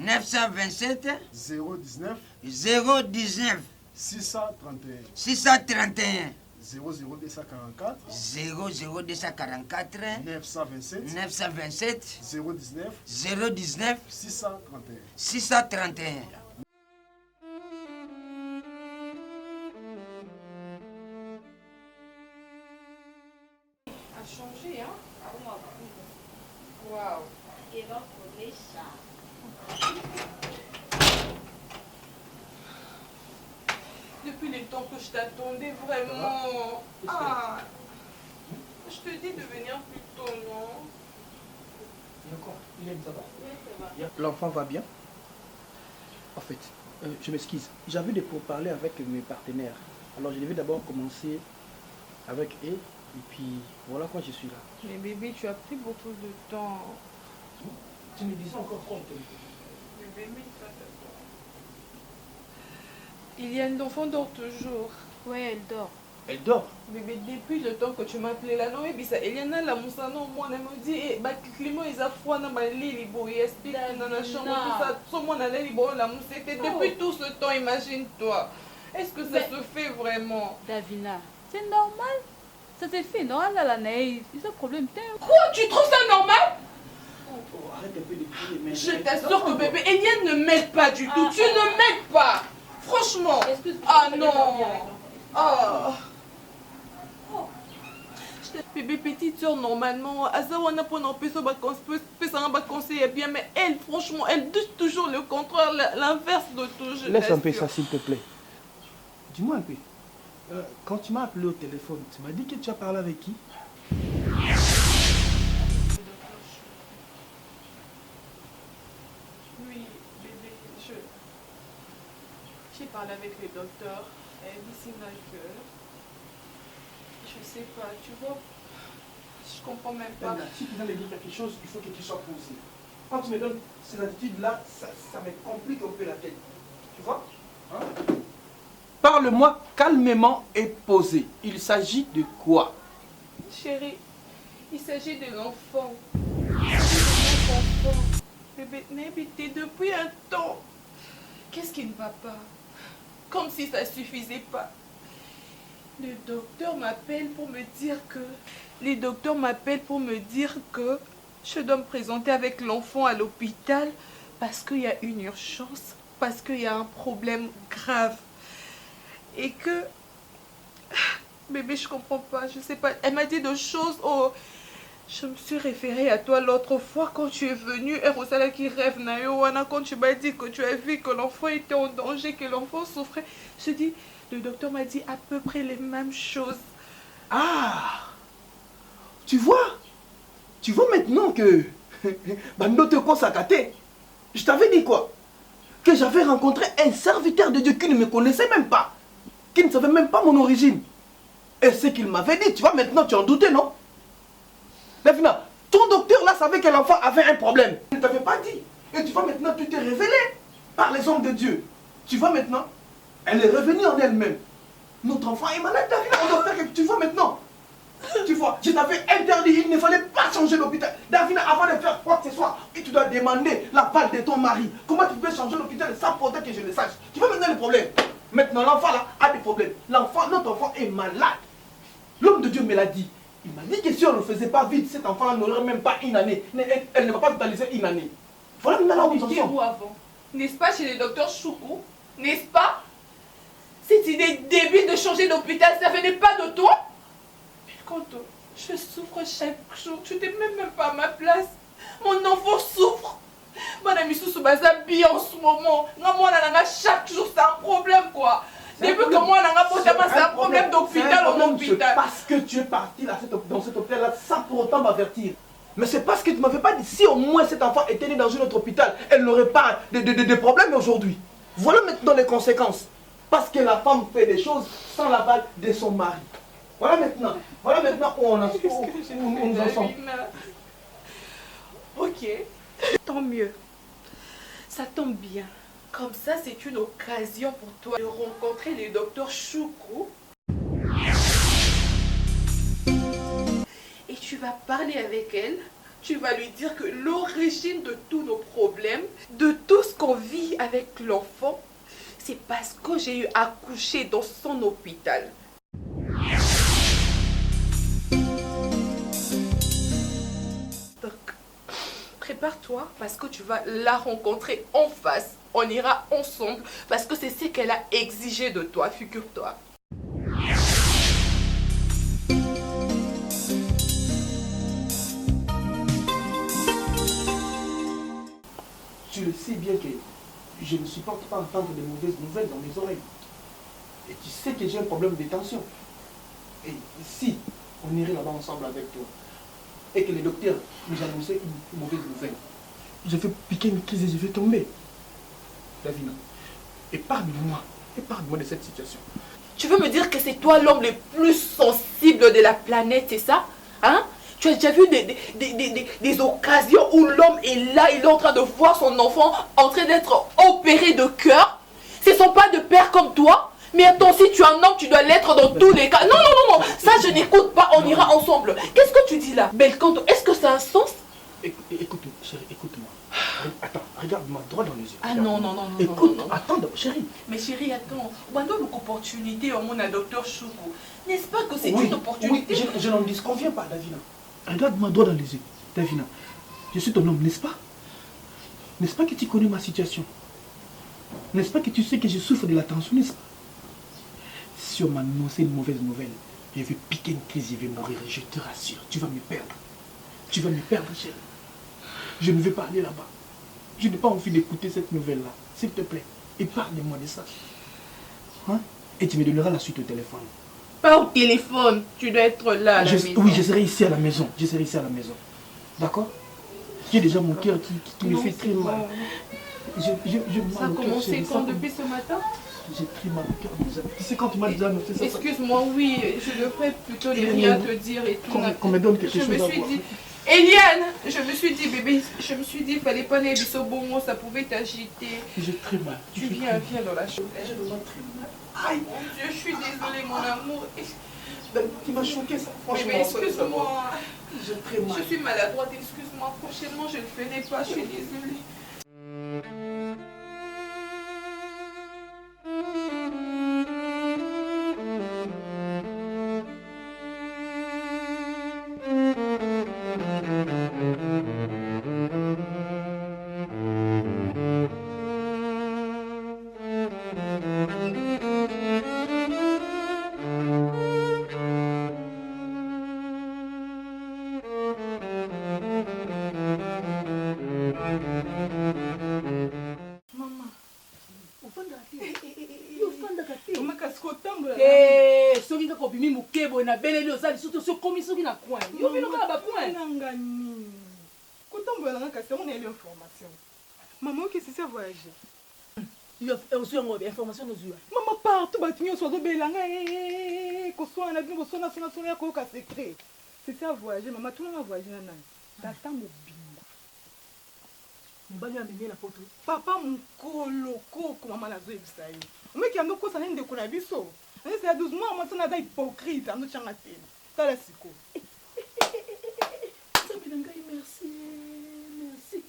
S11: 019
S13: 631
S11: 00244
S13: 927
S11: 019
S13: 631
S1: Changé, hein? Waouh!
S7: Et va coller ça.
S1: Depuis le temps que je t'attendais, vraiment. Ah! Je te dis de venir plus tôt, non?
S11: D'accord, il aime ça va?
S1: Oui, ça va.
S11: L'enfant va bien? En fait, je m'excuse. J'avais des pourparlers avec mes partenaires. Alors je devais d'abord commencer avec eux. Et puis, voilà quand je suis là.
S1: Mais bébé, tu as pris beaucoup de temps.
S11: Tu me disais encore quoi?
S1: Mais bébé, ça Iliane, l'enfant dort toujours.
S7: Ouais, elle dort.
S11: Elle dort?
S1: Bébé, depuis le temps que tu m'as appelé là, non, ça, Eliana, la moussano, moi, elle me dit, eh, bah, Clément, ils ont froid dans ma lit, il explique dans la chambre, tout ça, tout le monde a l'air, la mousse, c'était depuis tout ce temps, imagine-toi. Est-ce que ça se fait vraiment?
S7: Davina, c'est normal. Ça s'est fait normal là, la naïve. Il y a un problème.
S1: Quoi? Tu trouves ça normal?
S11: Arrête un peu de crier, mais...
S1: Je t'assure que bébé, Eliane ne m'aide pas du tout. Tu ne m'aides pas. Franchement. Ah non. Ah. Bébé, petite soeur, normalement, Azawana pour n'en peut pas conseiller bien, mais elle, franchement, elle dit toujours le contraire, l'inverse de tout.
S11: Laisse un peu ça, s'il te plaît. Dis-moi un peu. Quand tu m'as appelé au téléphone, tu m'as dit que tu as parlé avec qui?
S1: Oui, bébé, j'ai parlé avec le docteur. Elle dit c'est mal que... Je sais pas, tu vois, je comprends même pas.
S11: Si tu viens de dire quelque chose, il faut que tu sois posé. Quand tu me donnes ces attitudes-là, ça me complique un peu la tête. Tu vois hein? Parle-moi calmement et posé. Il s'agit de quoi?
S1: Chérie, il s'agit de l'enfant. Bébé, t'es depuis un temps. Qu'est-ce qui ne va pas? Comme si ça ne suffisait pas. Le docteur m'appelle pour me dire que je dois me présenter avec l'enfant à l'hôpital parce qu'il y a une urgence, parce qu'il y a un problème grave. Et que... Bébé, je comprends pas, je sais pas. Elle m'a dit deux choses. Oh, je me suis référée à toi l'autre fois quand tu es venu. Et Rosala qui rêve, Nayowana, quand tu m'as dit que tu as vu que l'enfant était en danger, que l'enfant souffrait. Je dis, le docteur m'a dit à peu près les mêmes choses.
S11: Ah! Tu vois maintenant que... Bando te consacré. Je t'avais dit quoi? Que j'avais rencontré un serviteur de Dieu qui ne me connaissait même pas. Qui ne savait même pas mon origine. Et ce qu'il m'avait dit, tu vois, maintenant tu en doutais, non? Davina, ton docteur là savait que l'enfant avait un problème. Il ne t'avait pas dit. Et tu vois, maintenant tu t'es révélé par les hommes de Dieu. Tu vois maintenant, elle est revenue en elle-même. Notre enfant est malade, Davina, on doit faire quelque chose. Tu vois maintenant. Tu vois, je t'avais interdit, il ne fallait pas changer l'hôpital. Davina, avant de faire quoi que ce soit, tu dois demander l'aval de ton mari. Comment tu peux changer l'hôpital sans pourtant que je le sache? Tu vois maintenant le problème? Maintenant, l'enfant là a des problèmes. Notre enfant est malade. L'homme de Dieu me l'a dit. Il m'a dit que si on ne le faisait pas vite, cet enfant-là n'aurait même pas une année. Elle ne va pas totaliser une année. Voilà maintenant où nous en sommes.
S1: Avant. N'est-ce pas chez le docteur Choukou? N'est-ce pas? Cette idée débile de changer d'hôpital, ça venait pas de toi? Mais quand je souffre chaque jour, tu n'es même pas à ma place. Mon enfant souffre. Mon ami Soussou Bazabi en ce moment. Chaque jour, c'est un problème quoi. Depuis que moi, c'est un problème d'hôpital en hôpital.
S11: Parce que tu es parti là, dans cet hôpital-là sans pour autant m'avertir. Mais c'est parce que tu ne m'avais pas dit, si au moins cet enfant était né dans un autre hôpital, elle n'aurait pas de problème aujourd'hui. Voilà maintenant les conséquences. Parce que la femme fait des choses sans l'aval de son mari. Voilà maintenant où on nous en sommes.
S1: Ok, tant mieux. Ça tombe bien. Comme ça, c'est une occasion pour toi de rencontrer le docteur Choukou. Et tu vas parler avec elle. Tu vas lui dire que l'origine de tous nos problèmes, de tout ce qu'on vit avec l'enfant, c'est parce que j'ai eu à coucher dans son hôpital. Donc, prépare-toi parce que tu vas la rencontrer en face. On ira ensemble parce que c'est ce qu'elle a exigé de toi, figure-toi.
S11: Tu le sais bien que je ne supporte pas entendre de mauvaises nouvelles dans mes oreilles. Et tu sais que j'ai un problème de tension. Et si on irait là-bas ensemble avec toi, et que le docteur nous annonçait une mauvaise nouvelle, je vais piquer une crise et je vais tomber. Davina, épargne-moi de cette situation.
S1: Tu veux me dire que c'est toi l'homme le plus sensible de la planète, c'est ça? Hein? Tu as déjà vu des occasions où l'homme est là, il est en train de voir son enfant en train d'être opéré de cœur? Ce ne sont pas de pères comme toi? Mais attends, si tu es un homme, tu dois l'être dans tous les cas. Non, ça je n'écoute pas, on ira ensemble. Qu'est-ce que tu dis là, Belcanto? Est-ce que ça a un sens?
S11: Écoute-moi, chérie, écoute-moi. Attends, regarde-moi droit dans les yeux.
S1: Ah non.
S11: Écoute,
S1: non.
S11: attends, chérie.
S1: Mais chérie, attends. On a une opportunité au monde à docteur Choukou. N'est-ce pas que c'est une opportunité?
S11: Oui, je n'en disconviens pas, Davina. Regarde-moi droit dans les yeux. Davina, je suis ton homme, n'est-ce pas? N'est-ce pas que tu connais ma situation? N'est-ce pas que tu sais que je souffre de la tension, n'est-ce pas? Si on m'annonçait une mauvaise nouvelle, je vais piquer une crise, je vais mourir, je te rassure. Tu vas me perdre. Tu vas me perdre, chérie. Je ne vais pas aller là-bas. Je n'ai pas envie d'écouter cette nouvelle-là. S'il te plaît, épargne-moi de ça. Hein? Et tu me donneras la suite au téléphone.
S1: Pas au téléphone, tu dois être là à la maison.
S11: Oui, je serai ici à la maison. D'accord? J'ai déjà mon cœur qui me fait très mal.
S1: Ça a commencé quand depuis ce matin?
S11: J'ai très mal au cœur déjà. Tu sais quand tu m'as déjà annoncé ça.
S1: Excuse-moi, oui, je devrais plutôt ne rien te dire et tout.
S11: Qu'on me donne quelque chose à boire.
S1: Eliane, je me suis dit, bébé, il fallait pas aller au bon, ça pouvait t'agiter.
S11: J'ai très mal.
S1: Tu viens dans la chambre.
S11: J'ai vraiment très mal.
S1: Aïe, mon Dieu, je suis désolée, mon amour.
S11: Tu m'as choqué ça, franchement.
S1: Bébé, excuse-moi.
S11: J'ai très mal.
S1: Je suis maladroite, excuse-moi. Prochainement, je ne le ferai pas, je suis désolée.
S5: soki kaka obimi mokebo na beleli ozali surtout sokomi soki na coin yo bino kaka bapoint
S10: nangani kotambola nanga kasi yango nayeli information mama oki sisi avoyage
S5: osu yango information nozwa
S10: mama partout bato nyonso bazobelanga koswana bino kosonasona ya koyoka secret sisi avoyage mama tunanga avoyage na nani tata mobimba
S5: mobali amemi na poto
S10: papa mokolo koko mama nazoyebisa ye omeki yango kosana ndeko na biso c'est à 12 mois, moi, ça n'a pas hypocrite. On a dit, ça la siko.
S5: Merci.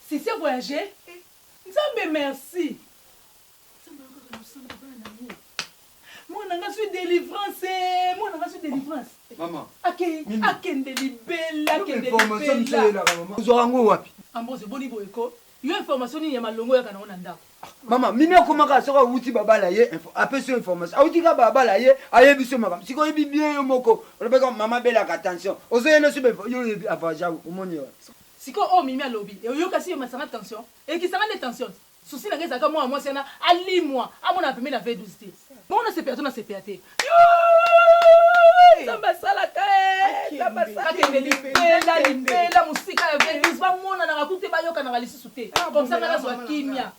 S5: Si c'est voyager, Nzambe merci. Moi, on a su délivrance. Moi, on a su délivrance.
S13: Maman.
S5: Akende libella, akende libella.
S13: Vous aurez un wapi.
S5: Ambose boni boyeko. Yo information ni ya malongo ya kana ona ndako.
S13: Maman, mimi akomaka soka wuti babala ye apesi information. Awuti ka babala ye ayebiso makam. Siko yebi bien yo moko. Olobeka mama bela attention. Ozoyena sube yo yebi avaja omoni yo.
S5: Siko o mimi alobi. E yo kasi yo masanga tension. E ki sanga de tension. Souci na ngeza ka moi sana ali moi. Amona pemé na V12. Bon on a CPAT, on a CPAT. Samba sala kae. Samba sala ke libela musika ya V12 ba mona na rakute ba yoka na balisi sute. Comme ça na zo kimia.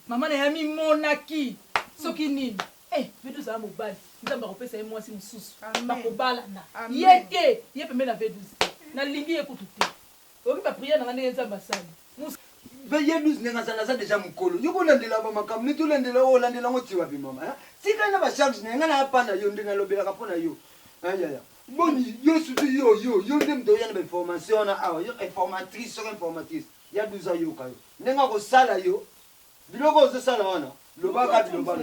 S5: Maman na yami monaki. Soki nini? V12 za mobali. Nzamba kopesa ye mwasi mususu. Bakobala na. Yeke, ye pemé na V12. Na lingi ekutute. Oki ba prière na ngane nzamba sala.
S13: Yebis nengasana déjà mukolo. Yuko landela ba makam ni tulandela o landela ngoti wapi mama. Sika na ba charge nenga na hapana yo ndinga lobela kapona yo. Ya. Boni yo sutu yo ndem do yana information na awa yo informatrice. Ya 12 ans yo kayo. Nenga ko sala yo. Biloko zo sala wana. Lobaka bilobaka.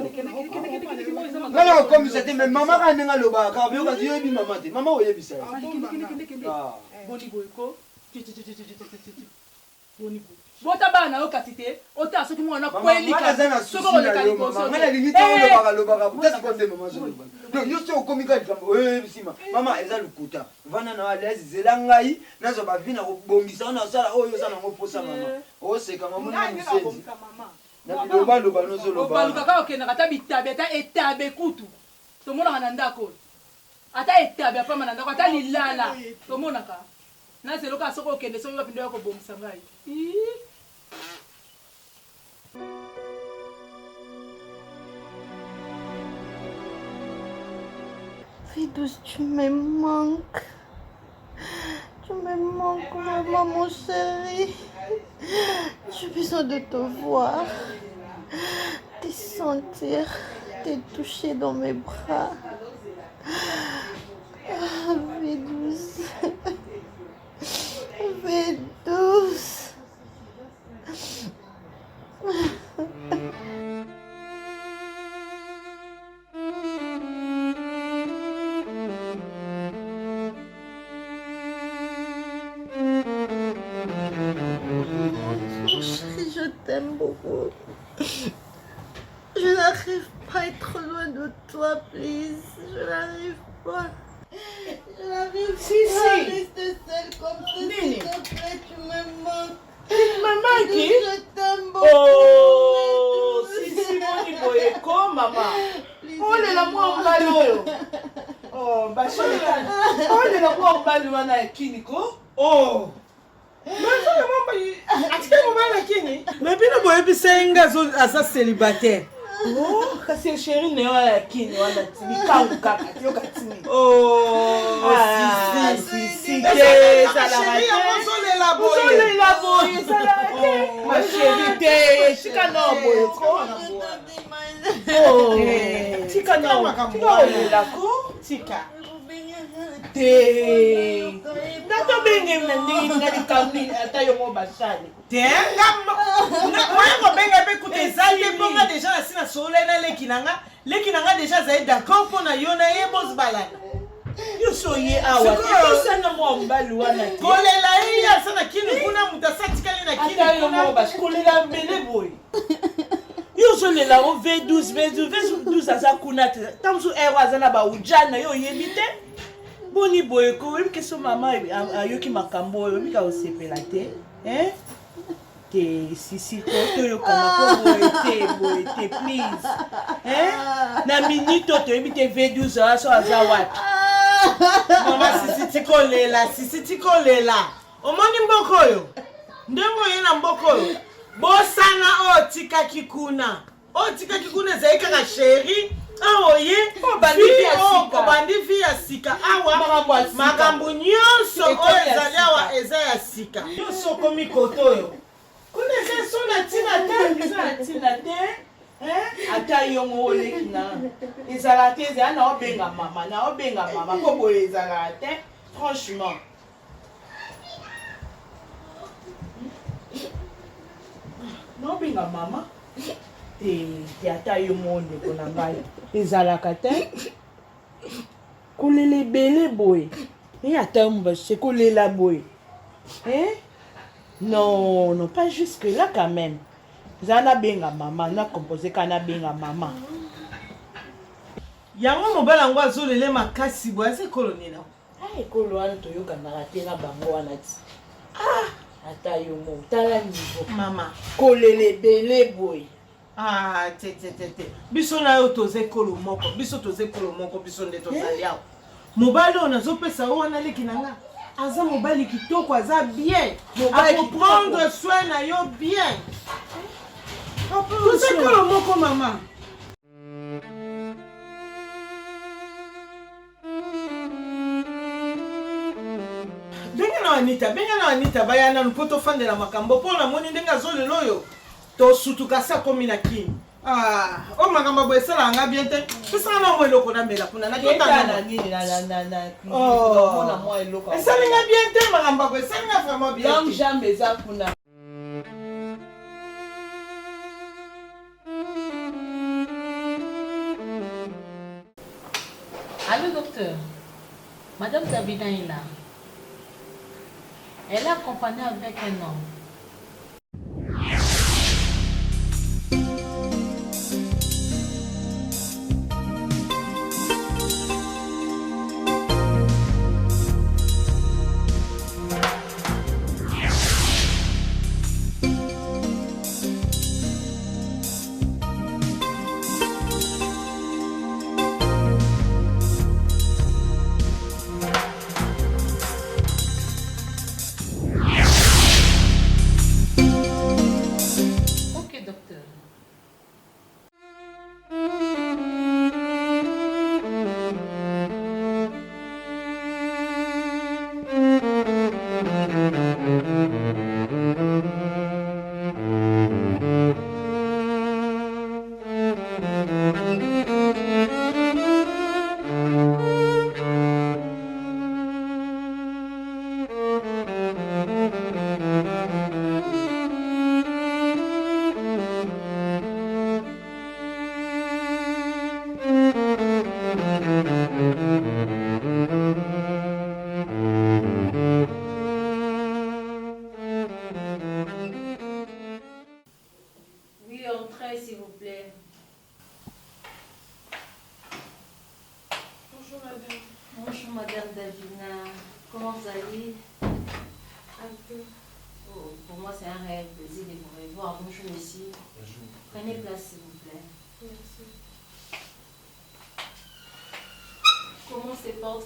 S13: Ngala ko comme c'était mais maman ka nenga lobaka yo ka yo bi mama te. Mama o yebisa.
S5: Boni boyko. Boni boyko. Bota bana o katite ota soki mwana kweli
S13: ka soko ko lekali ko so ngala lingita o lobaka peut-être ko ndema maso lobaka donc yo so komika dikambo bisima mama eza lukuta vana na alaise zelangai nazo ba vina ko bombisa na sala oyo sana ngo posa mama o seka mama na musezi na biloba loba no zo loba
S5: baluka ka okena kata bitabe ata etabe kutu to mona na ndako ata etabe apa mana ndako ata lilala to mona ka na selo ka soko okende so ngapindo yako bombisa ngai
S14: V12, tu me manques. Tu me manques vraiment, mon chéri. J'ai besoin de te voir, te sentir, te toucher dans mes bras. V12. V12. Je t'aime beaucoup. Je n'arrive pas à être loin de toi, please. Je n'arrive pas. Je n'arrive pas à rester seule comme ça. S'il te plaît, tu me manques.
S5: Maman qui?
S14: Je t'aime beaucoup.
S5: Oh, si, moni boyeko, maman. Oh, la moi mbalo. Oh, bachole. Oh, la moi mbalo wana kiniko. Oh.
S4: Mais puis nous voyons c'est un gars à célibataire.
S5: Oh, kasi chérie ne wala kini wala tini kaka yo katini.
S4: Oh, si que ça la
S5: chérie on la boye ça la ma chérie te chika no boye ko. Oh, chika no la ko chika. Te nato bengi mnandi ngadi kambi atayo mo basali.
S4: Tenga moi benga be kuté zali bonga déjà asina sole na lekinanga déjà zai d'accord pour na yona ye boss balana.
S5: Yo soye awa yo sana mo mbalu wana ki.
S4: Kolela iya sana kini kuna mutasati kali na kini
S5: atayo mo basikolela mbele boy. Yo solela o V12 asa kuna tamsu ewa zana ba ujana yo yebite. Boni boyeko ebi keso mama ayoki makambo oyo bika osepela te te sisi to yo kana ko boyete please na minute to ebi te V12 aso aza wapi
S4: mama sisi tikolela omoni mboko oyo ndengo yena mboko oyo bosana otika kikuna zaika ka chéri aoye bandi vi ya sika awa makambo nyonso oyo ezali awa eza ya sika
S5: nyonso komi koto oyo kuna eza so na ntina te ata yongo oleki na ezala te ezala na obenga mama po boye ezala te franchement na obenga mama te ata yo mondeko na ngai ezalaka te kolela ebele boye ata yo mobasi kolela boye non pas jusque là quand même eza nabenga mama nakompoze ka nabenga mama
S4: yango mobali yango azolela makasi boye aza ekolo nina
S5: ekolo wana toyokanaka te na bango wana ti ata yo mo tala niveau
S4: mama
S5: kolela ebele boye
S4: te biso na yo toza ekolo moko biso nde tozali awa mobali oyo nazopesa yo wana leki na nga aza mobali kitoko aza bien akoprendre soin na yo bien toza ekolo moko mama benga na Anita baya nanu mpo tofandela makambo mpo namoni ndenge azolelo oyo tosutuka sa komi na kini o makambo boye esalaka nga bien te pesaka na mwa eloko namela kuna esalinga bien te makambo boye esalinga vraiment bien
S5: jambe eza kuna
S15: Allô, docteur. Madame Davina est là. Elle est accompagnée avec un homme.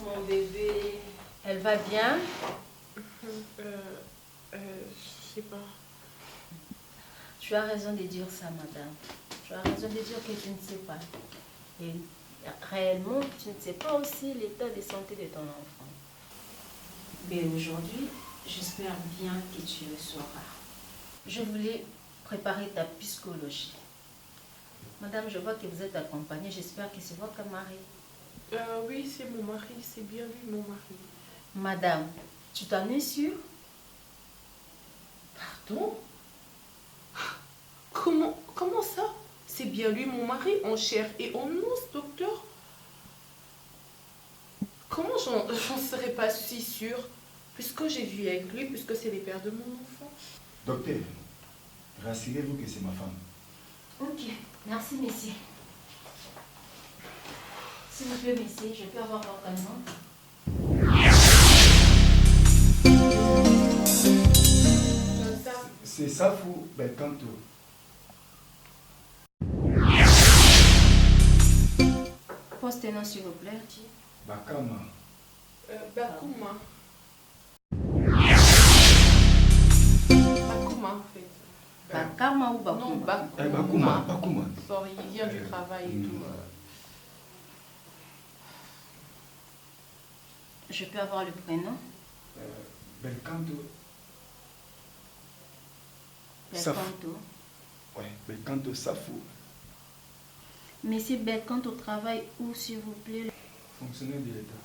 S6: Mon bébé, elle va bien?
S1: Je sais pas.
S6: Tu as raison de dire ça, madame. Tu as raison de dire que tu ne sais pas. Et réellement, tu ne sais pas aussi l'état de santé de ton enfant. Mais aujourd'hui, j'espère bien que tu le sauras. Je voulais préparer ta psychologie. Madame, je vois que vous êtes accompagnée. J'espère que c'est votre mari.
S1: Oui, c'est mon mari, c'est bien lui, mon mari.
S6: Madame, tu t'en es sûre?
S1: Pardon? Comment ça? C'est bien lui, mon mari, en chair et en os, docteur? Comment j'en serais pas si sûre? Puisque j'ai vu avec lui, puisque c'est le père de mon enfant.
S16: Docteur, rassurez-vous que c'est ma femme.
S6: Ok, merci, messieurs. S'il vous plaît, messieurs, je peux avoir votre nom?
S16: C'est Safou Belcanto.
S6: Poste-nom, s'il vous plaît.
S16: Bakama.
S1: Bakuma. Bakuma, en fait.
S6: Bakama ou Bakuma?
S1: Non,
S16: Bakuma. Bakuma.
S1: Sorry, il vient du travail et tout.
S6: Je peux avoir le prénom?
S16: Belcanto.
S6: Belcanto.
S16: Oui, Belcanto Safou.
S6: Monsieur Belcanto travaille où, s'il vous plaît?
S16: Fonctionnaire de l'État.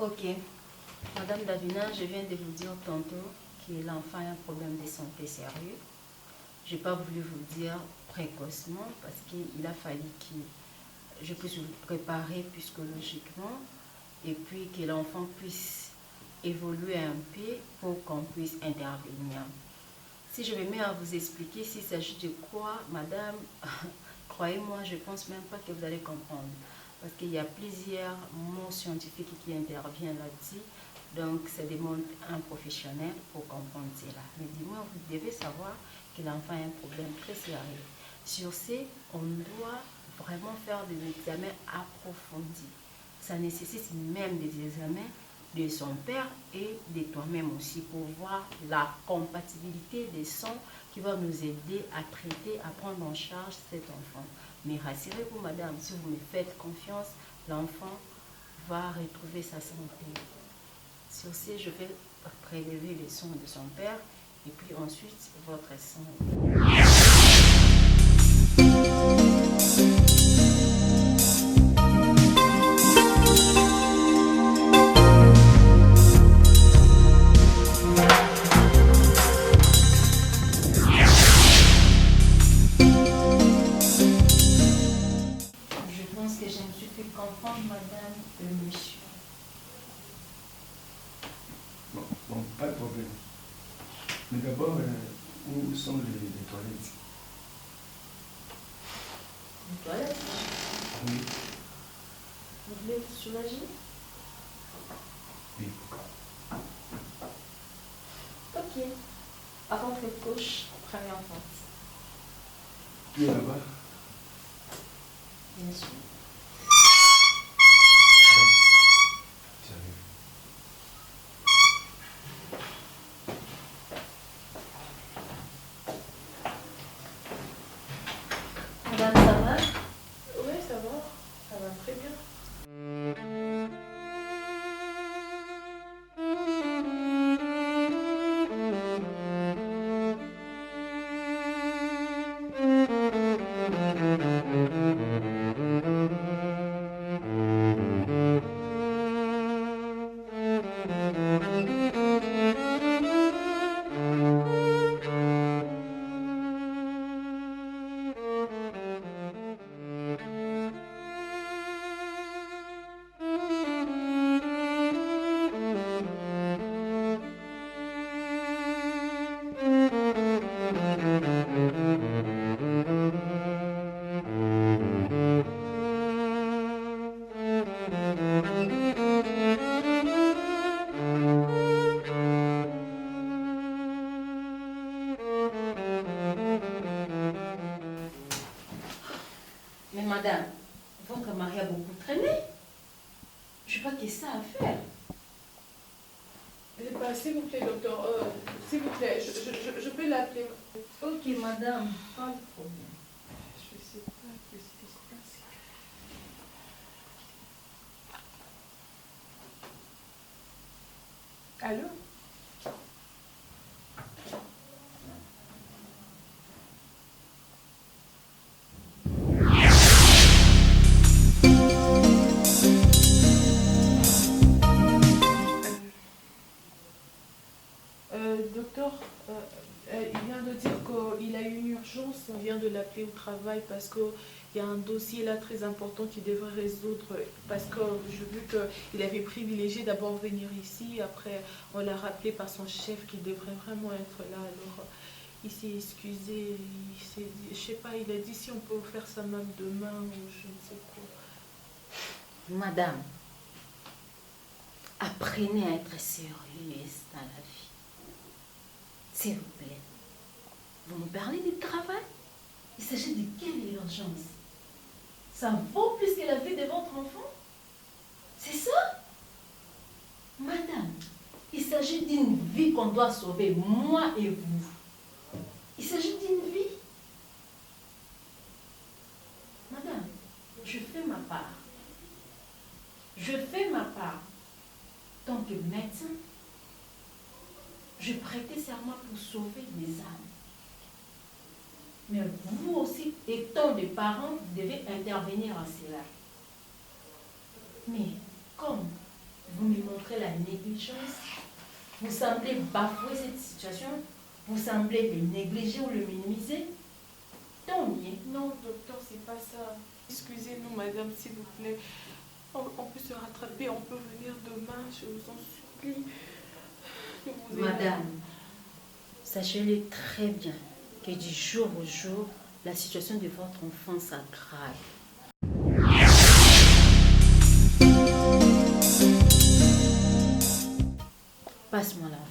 S6: Ok. Madame Davina, je viens de vous dire tantôt que l'enfant a un problème de santé sérieux. Je n'ai pas voulu vous dire précocement parce qu'il a fallu que je puisse vous préparer psychologiquement et puis que l'enfant puisse évoluer un peu pour qu'on puisse intervenir. Si je me mets à vous expliquer s'il s'agit de quoi, madame, croyez-moi, je ne pense même pas que vous allez comprendre. Parce qu'il y a plusieurs mots scientifiques qui interviennent là-dessus. Donc, ça demande un professionnel pour comprendre cela. Mais dis-moi, vous devez savoir que l'enfant a un problème très sérieux. Sur ce, on doit vraiment faire des examens approfondis. Ça nécessite même des examens de son père et de toi-même aussi pour voir la compatibilité des sons qui va nous aider à traiter, à prendre en charge cet enfant. Mais rassurez-vous, madame, si vous me faites confiance, l'enfant va retrouver sa santé. Sur ce, je vais prélever les sons de son père et puis ensuite votre son.
S7: Madame et monsieur.
S16: Bon, pas de problème. Mais d'abord, où sont les toilettes?
S7: Les toilettes?
S16: Oui.
S7: Vous voulez vous soulager?
S16: Oui.
S7: Ok. À votre gauche, première porte.
S16: Qui est là-bas?
S7: Bien sûr. Madame, ça va?
S1: Oui, ça va très bien.
S7: Mais madame, votre mari a beaucoup traîné. Je crois qu'il y a ça à faire.
S1: S'il vous plaît, docteur, s'il vous plaît, je peux l'appeler.
S7: Ok, madame, pas de problème.
S1: Je ne sais pas ce qui se passe. Allô? Docteur, il vient de dire qu'il a eu une urgence, on vient de l'appeler au travail parce qu'il y a un dossier là très important qu'il devrait résoudre parce que j'ai vu qu'il avait privilégié d'abord venir ici, après on l'a rappelé par son chef qu'il devrait vraiment être là, alors il s'est excusé, il s'est dit, je sais pas, il a dit si on peut faire ça même demain ou je ne sais quoi.
S7: Madame, apprenez à être sérieuse dans la vie. S'il vous plaît, vous me parlez du travail? Il s'agit de quelle urgence? Ça vaut plus que la vie de votre enfant? C'est ça? Madame, il s'agit d'une vie qu'on doit sauver, moi et vous. Il s'agit d'une vie. Madame, je fais ma part. Je fais ma part. Tant que médecin, je prêtais serment pour sauver les âmes. Mais vous aussi, étant des parents, vous devez intervenir à cela. Mais comme vous
S6: vous me montrez la négligence. Vous semblez bafouer cette situation. Vous semblez le négliger ou le minimiser. Tant mieux.
S1: Non, docteur, c'est pas ça. Excusez-nous, madame, s'il vous plaît. On peut se rattraper, on peut venir demain, je vous en supplie.
S6: Madame, sachez-le très bien que du jour au jour, la situation de votre enfant s'aggrave. Passe-moi l'enfant.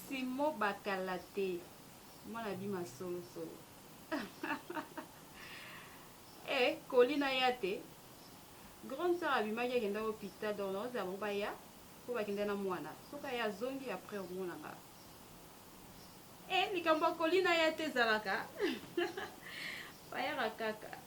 S17: Simo bakala te mwana bima solosolo kolina ya te grande sœur abimaki akenda hôpital donc naozala bango baya mpo bakende na mwana soki aya azongi après omonanga likambo ya kolina ya te ezalaka bayaka kaka.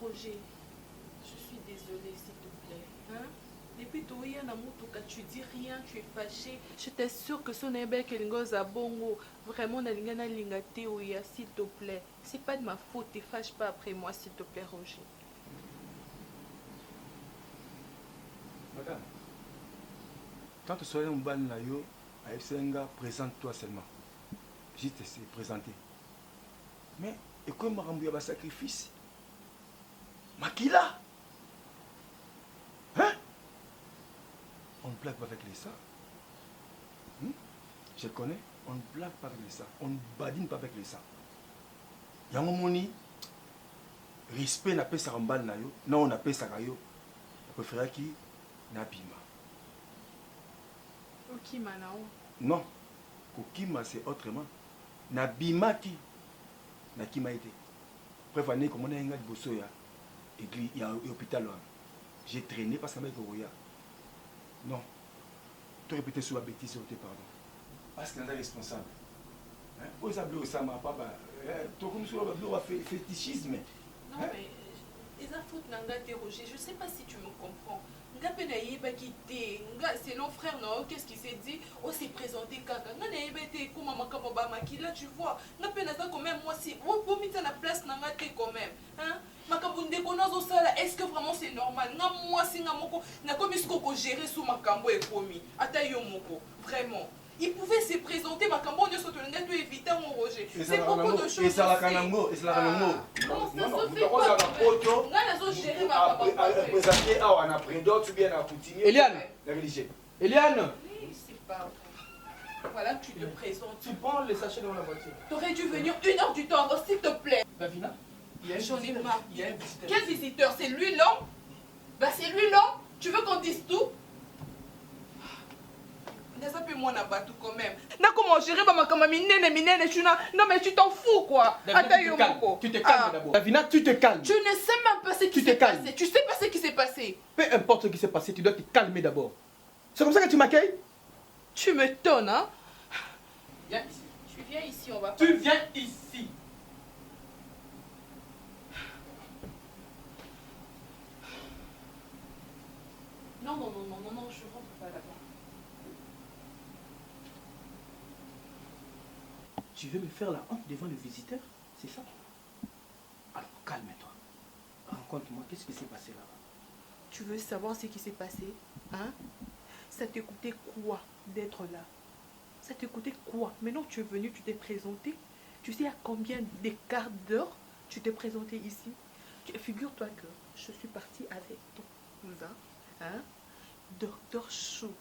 S1: Roger, je suis désolée, s'il te plaît. Hein? Depuis tout hier, tu dis rien, tu es fâché. Je t'assure que son ébé kelingoza bongo, vraiment n'alingana lingate oya, s'il te plaît. C'est pas de ma faute, te fâche pas après moi, s'il te plaît, Roger.
S16: Madame, quand tu seras un ban là, présente-toi seulement. Juste se présenter. Mais, et comme Marambouya va sacrifice, Makila, hein? On ne blague pas avec les ça. Je connais, on ne blague pas avec les ça. On ne badine pas avec les ça. Yango moni, respect n'a pas sa rambal na yo, non on n'a pas sa rayo. Je préfère qui n'abima.
S1: Okima nao.
S16: Non, Kokima c'est autrement. N'abima qui n'a qui m'a été. Prévenez comme on a un gars de Bossoya. Il y a un hôpital. J'ai traîné parce que je suis non. Tu répétais sur la bêtise, pardon. Parce qu'il y a un responsable. Vous savez, ça m'a pas. Tu comme sur le fétichisme.
S1: Non, mais. Roger, je ne sais pas si tu me comprends. C'est nos frères, non? Qu'est-ce qu'il s'est dit? On s'est présenté kaka. Là, tu vois. Quand même, moi, si. Vous mettez la place, quand même. Hein? Est-ce que vraiment c'est normal? Moi, si je suis gérer sous ma cambo et commis. Vraiment. Il pouvait se présenter, ma cambo, on peut éviter mon Roger. C'est beaucoup de choses.
S16: Et ça la canango, et ça la canango.
S1: Non, ça se fait pas.
S16: Présenter à un après d'autres, bien à continuer.
S11: Eliane.
S16: La religion.
S11: Eliane.
S1: C'est pas vrai. Voilà, tu te présentes.
S11: Tu prends les sachets dans la voiture.
S1: T'aurais dû venir 1 heure du temps avant, s'il te plaît.
S11: Davina.
S1: J'en ai marre. Quel visiteur? C'est lui l'homme? Bah c'est lui l'homme. Tu veux qu'on dise tout? Ça peut moi n'abattre quand même. N'a comment gérer ma minene chuna. Non mais tu t'en fous quoi.
S11: Tu te calmes d'abord. Davina, tu te calmes.
S1: Tu ne sais même pas ce qui s'est passé. Tu sais pas ce qui s'est passé.
S11: Peu importe ce qui s'est passé, tu dois te calmer d'abord. C'est comme ça que tu m'accueilles?
S1: Tu m'étonnes, hein?
S11: Viens ici.
S1: Tu viens ici, on va.
S11: Tu viens ici.
S1: Non, je rentre pas là-bas.
S11: Tu veux me faire la honte devant le visiteur? C'est ça? Alors, calme-toi. Raconte-moi, qu'est-ce qui s'est passé là-bas?
S1: Tu veux savoir ce qui s'est passé? Hein? Ça te coûtait quoi d'être là? Ça te coûtait quoi? Maintenant tu es venu, tu t'es présenté. Tu sais à combien d'écart d'heure tu t'es présenté ici? Figure-toi que je suis partie avec ton cousin, hein, docteur Choko,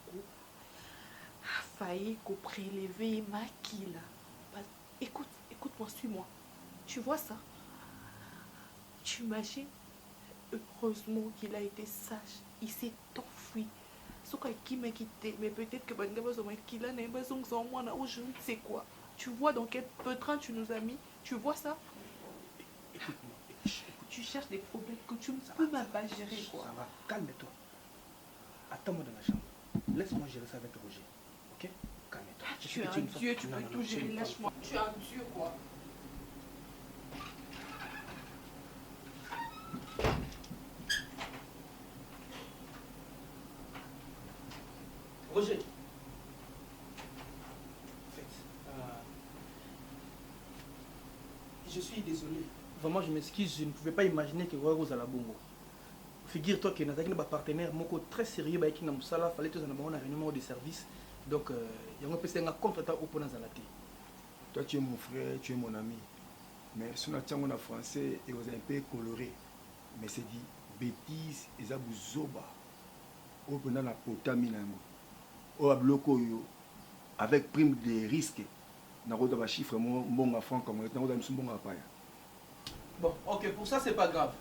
S1: a failli qu'on prélever Makila. Écoute, écoute-moi, suis-moi. Tu vois ça? Tu imagines? Heureusement qu'il a été sage. Il s'est enfui. Qui m'a quitté, mais peut-être que qu'il a ou je ne sais quoi. Tu vois dans quel pétrin tu nous as mis? Tu vois ça?
S11: Écoute-moi.
S1: Tu cherches des problèmes que tu ne peux même pas gérer, quoi.
S11: Ça va, calme-toi. Attends-moi dans la chambre. Laisse-moi gérer ça avec Roger. Ok? Calme-toi.
S1: Tu es un dieu, tu peux tout gérer. Lâche-moi. Tu es un dieu, quoi.
S11: Roger. Je suis désolé. Vraiment, je m'excuse. Je ne pouvais pas imaginer que Rose à la bongo. Figure-toi que nous avons un partenaire très sérieux qui nous a fallu que nous ayons un réunion de service. Donc, il y a un contre-temps au point de la tête.
S16: Toi, tu es mon frère, tu es mon ami. Mais si on a en français, et vous un peu coloré. Mais c'est dit bêtise et ça vous zoba. Au point de la potamine. Au bloco avec prime de risque. N'a pas de chiffre bon à franc comme on a un bon à paille.
S11: Bon, ok, pour ça, c'est pas grave.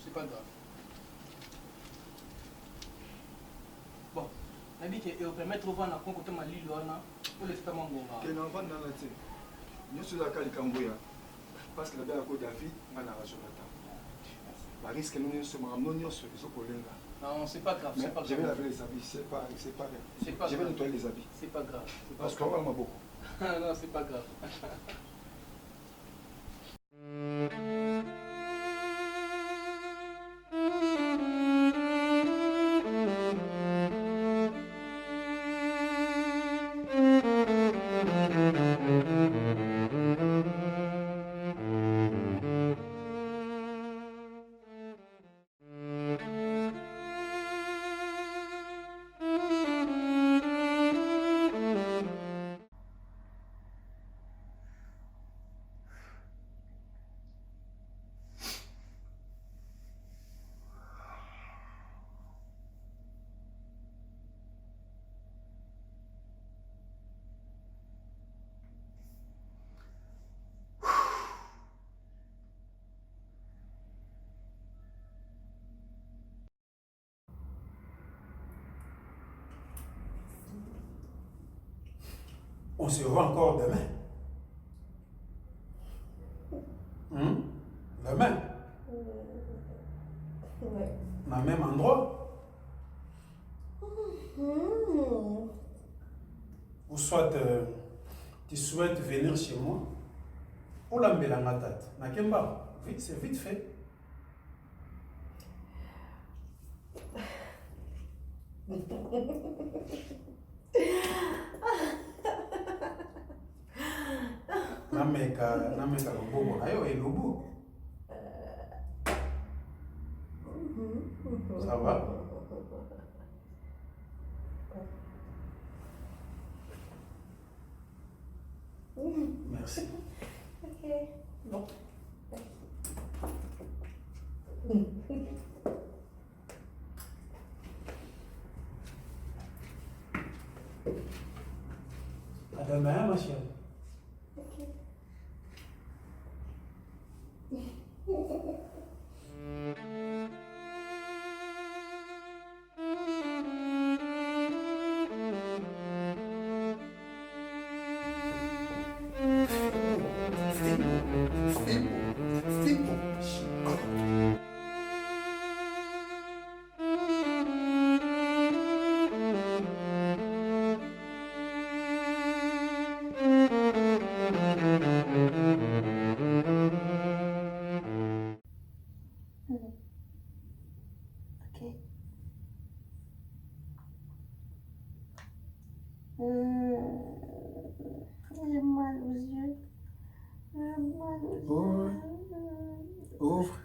S11: C'est pas grave. Bon, on a dit qu'il permet de trouver un côté de l'île pour les femmes en Gonga.
S16: Il y a un enfant dans la tête. Nous sommes à Calicamboya. Parce que la belle à côté David, on a la Jonathan. Par risque, nous sommes en sur les collègues.
S11: Non, c'est pas grave. C'est pas grave.
S16: Je vais laver les habits, c'est pas grave. Je vais nettoyer les habits.
S11: C'est pas grave.
S16: Parce qu'on va beaucoup.
S11: Non, c'est pas grave.
S3: On se voit encore demain. Demain.
S14: Ouais.
S3: Dans le même endroit. Ou soit tu souhaites venir chez moi. Ou la tête. Nakemba. Vite, c'est vite fait. Nameka lobobo na yo elobo. Ça va? Merci.
S14: Ok. Bon.
S3: À demain, ma chérie.
S14: J'ai mal aux yeux. J'ai mal aux yeux.
S16: Ouvre.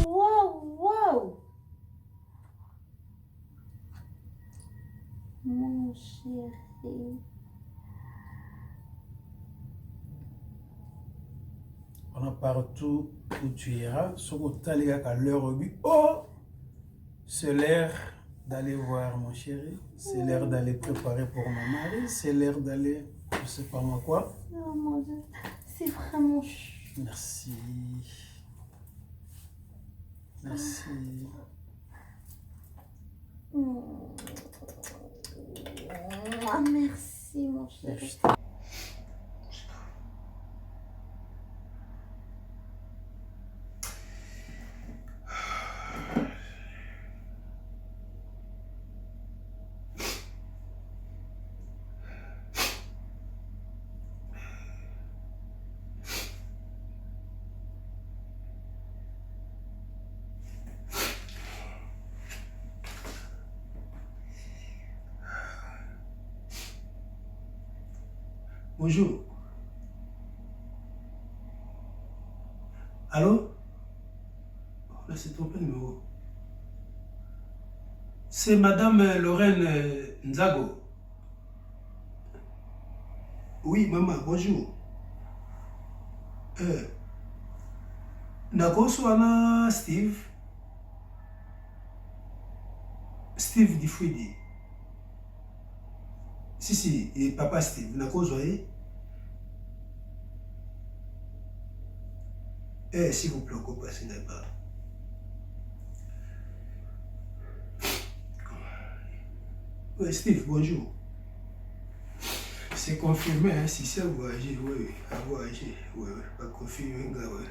S14: Wow. Mon chéri.
S3: Pendant partout où tu iras, ce que l'heure au but. Oh, c'est l'heure d'aller voir mon chéri. C'est l'heure d'aller préparer pour mon mari. C'est l'heure d'aller, je sais pas moi quoi.
S14: Oh mon Dieu, c'est vraiment chou.
S3: Merci. Merci.
S14: Ah, merci mon chéri.
S3: Bonjour. Allô? Là, c'est trompé le numéro. C'est Madame Lorraine Nzago. Oui, maman, bonjour. Nakoswana Steve. Steve Difwidi. Si, et papa Steve, Nakoswa. S'il vous plaît, passez pas. Oui, Steve, bonjour. C'est confirmé, hein, si c'est à voyager, oui, à voyager, oui, pas confirmé, oui.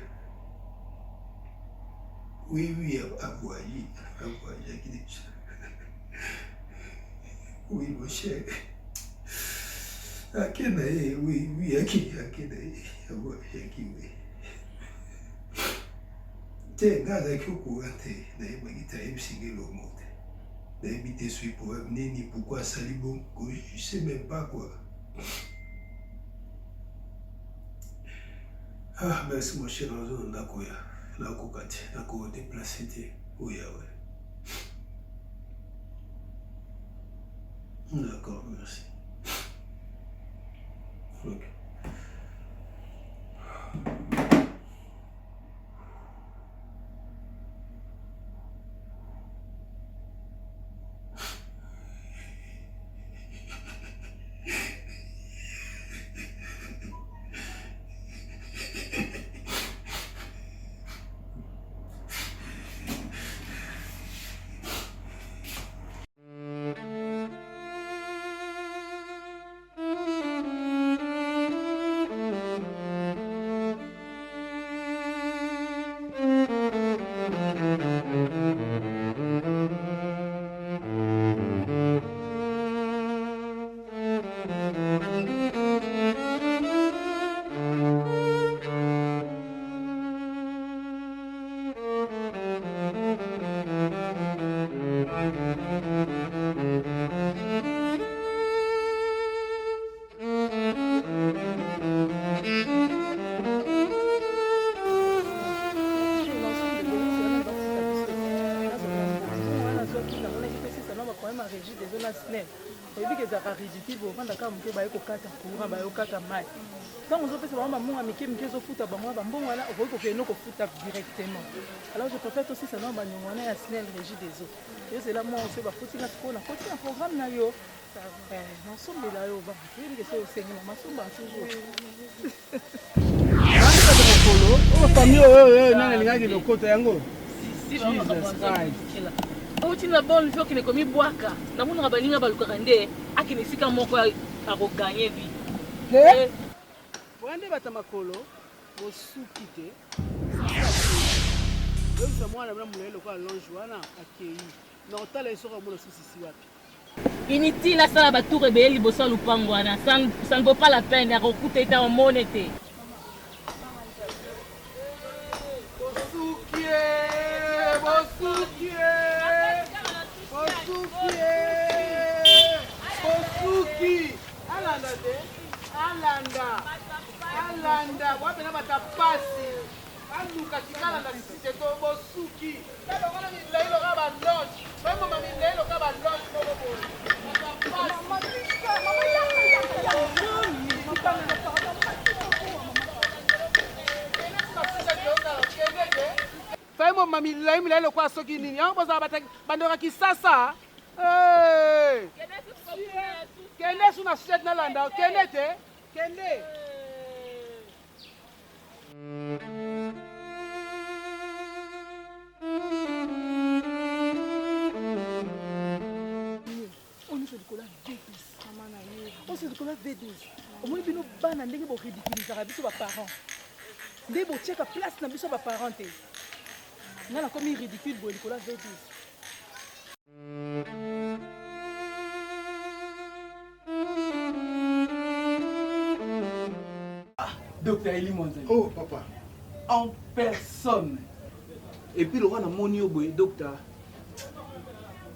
S3: Oui, à voyager, oui, mon cher. À quel âge, oui, à quel âge, à voyager, oui. Tiens, gars, avec vous, vous êtes, vous êtes, suis pour amener ni pourquoi Salibon, je sais même pas quoi. Ah, merci mon cher, on a quoi, là, on a déplacé, oui, ouais. D'accord, merci. Ok.
S5: okata mai ntango ozopesa bango bambongo ya mike mike ezofuta bango bambongo wana okoki kokende kofuta directement. Alors je préfère tosisa na baniongo wana ya SNEL Régie des eaux ezela mwa oso bafutinga sikoyo nakoti na programme na yo nasombela yo bayebi kese osengela masomba toujours mokolo oyo famille oyo nani alingaki lokota yango
S8: outi na bonne vie okende komibwaka namonaka baninga balukaka nde akende esika moko akoganye vi
S5: boyande bata makolo bosuki te oyebisa mwana bina molai lokola longe wana akei na otala esoka mona susisi wapi
S8: inutile asala batour ebeye liboso ya lupango wana ça ne vaut pas la peine akokuta ete omone te
S5: alanda wapena batapasi aluka kikala na site to bosuki tabongana milai loka balonge bamoma milai loka balonge boboboye
S9: bokoma milai milai lokwa soki nini yango bozala bandora kisasa kende su na shed nalanda kende te kende
S8: oso likola V12 omoni bino bana ndenge boridikilisaka biso baparent nde botiaka place na biso baparent te nga nakomi ridicule boye likola V12
S11: Docteur Eli Monzali.
S12: Oh, papa.
S11: En personne. Et puis, le roi n'a mon boy, docteur.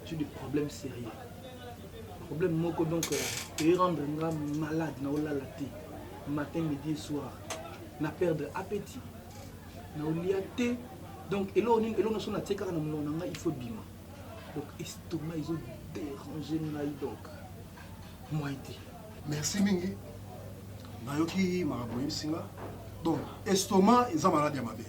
S11: J'ai des problèmes sérieux. Problème moko donc et rendre malade na ola la thé matin midi et soir na perdre appétit na oliate donc et là on a son attaque na monanga il faut bima donc estomac ils ont dérangé na donc moi été
S12: merci mingi nayoki maraboyi singa donc estomac eza maladie ya mabe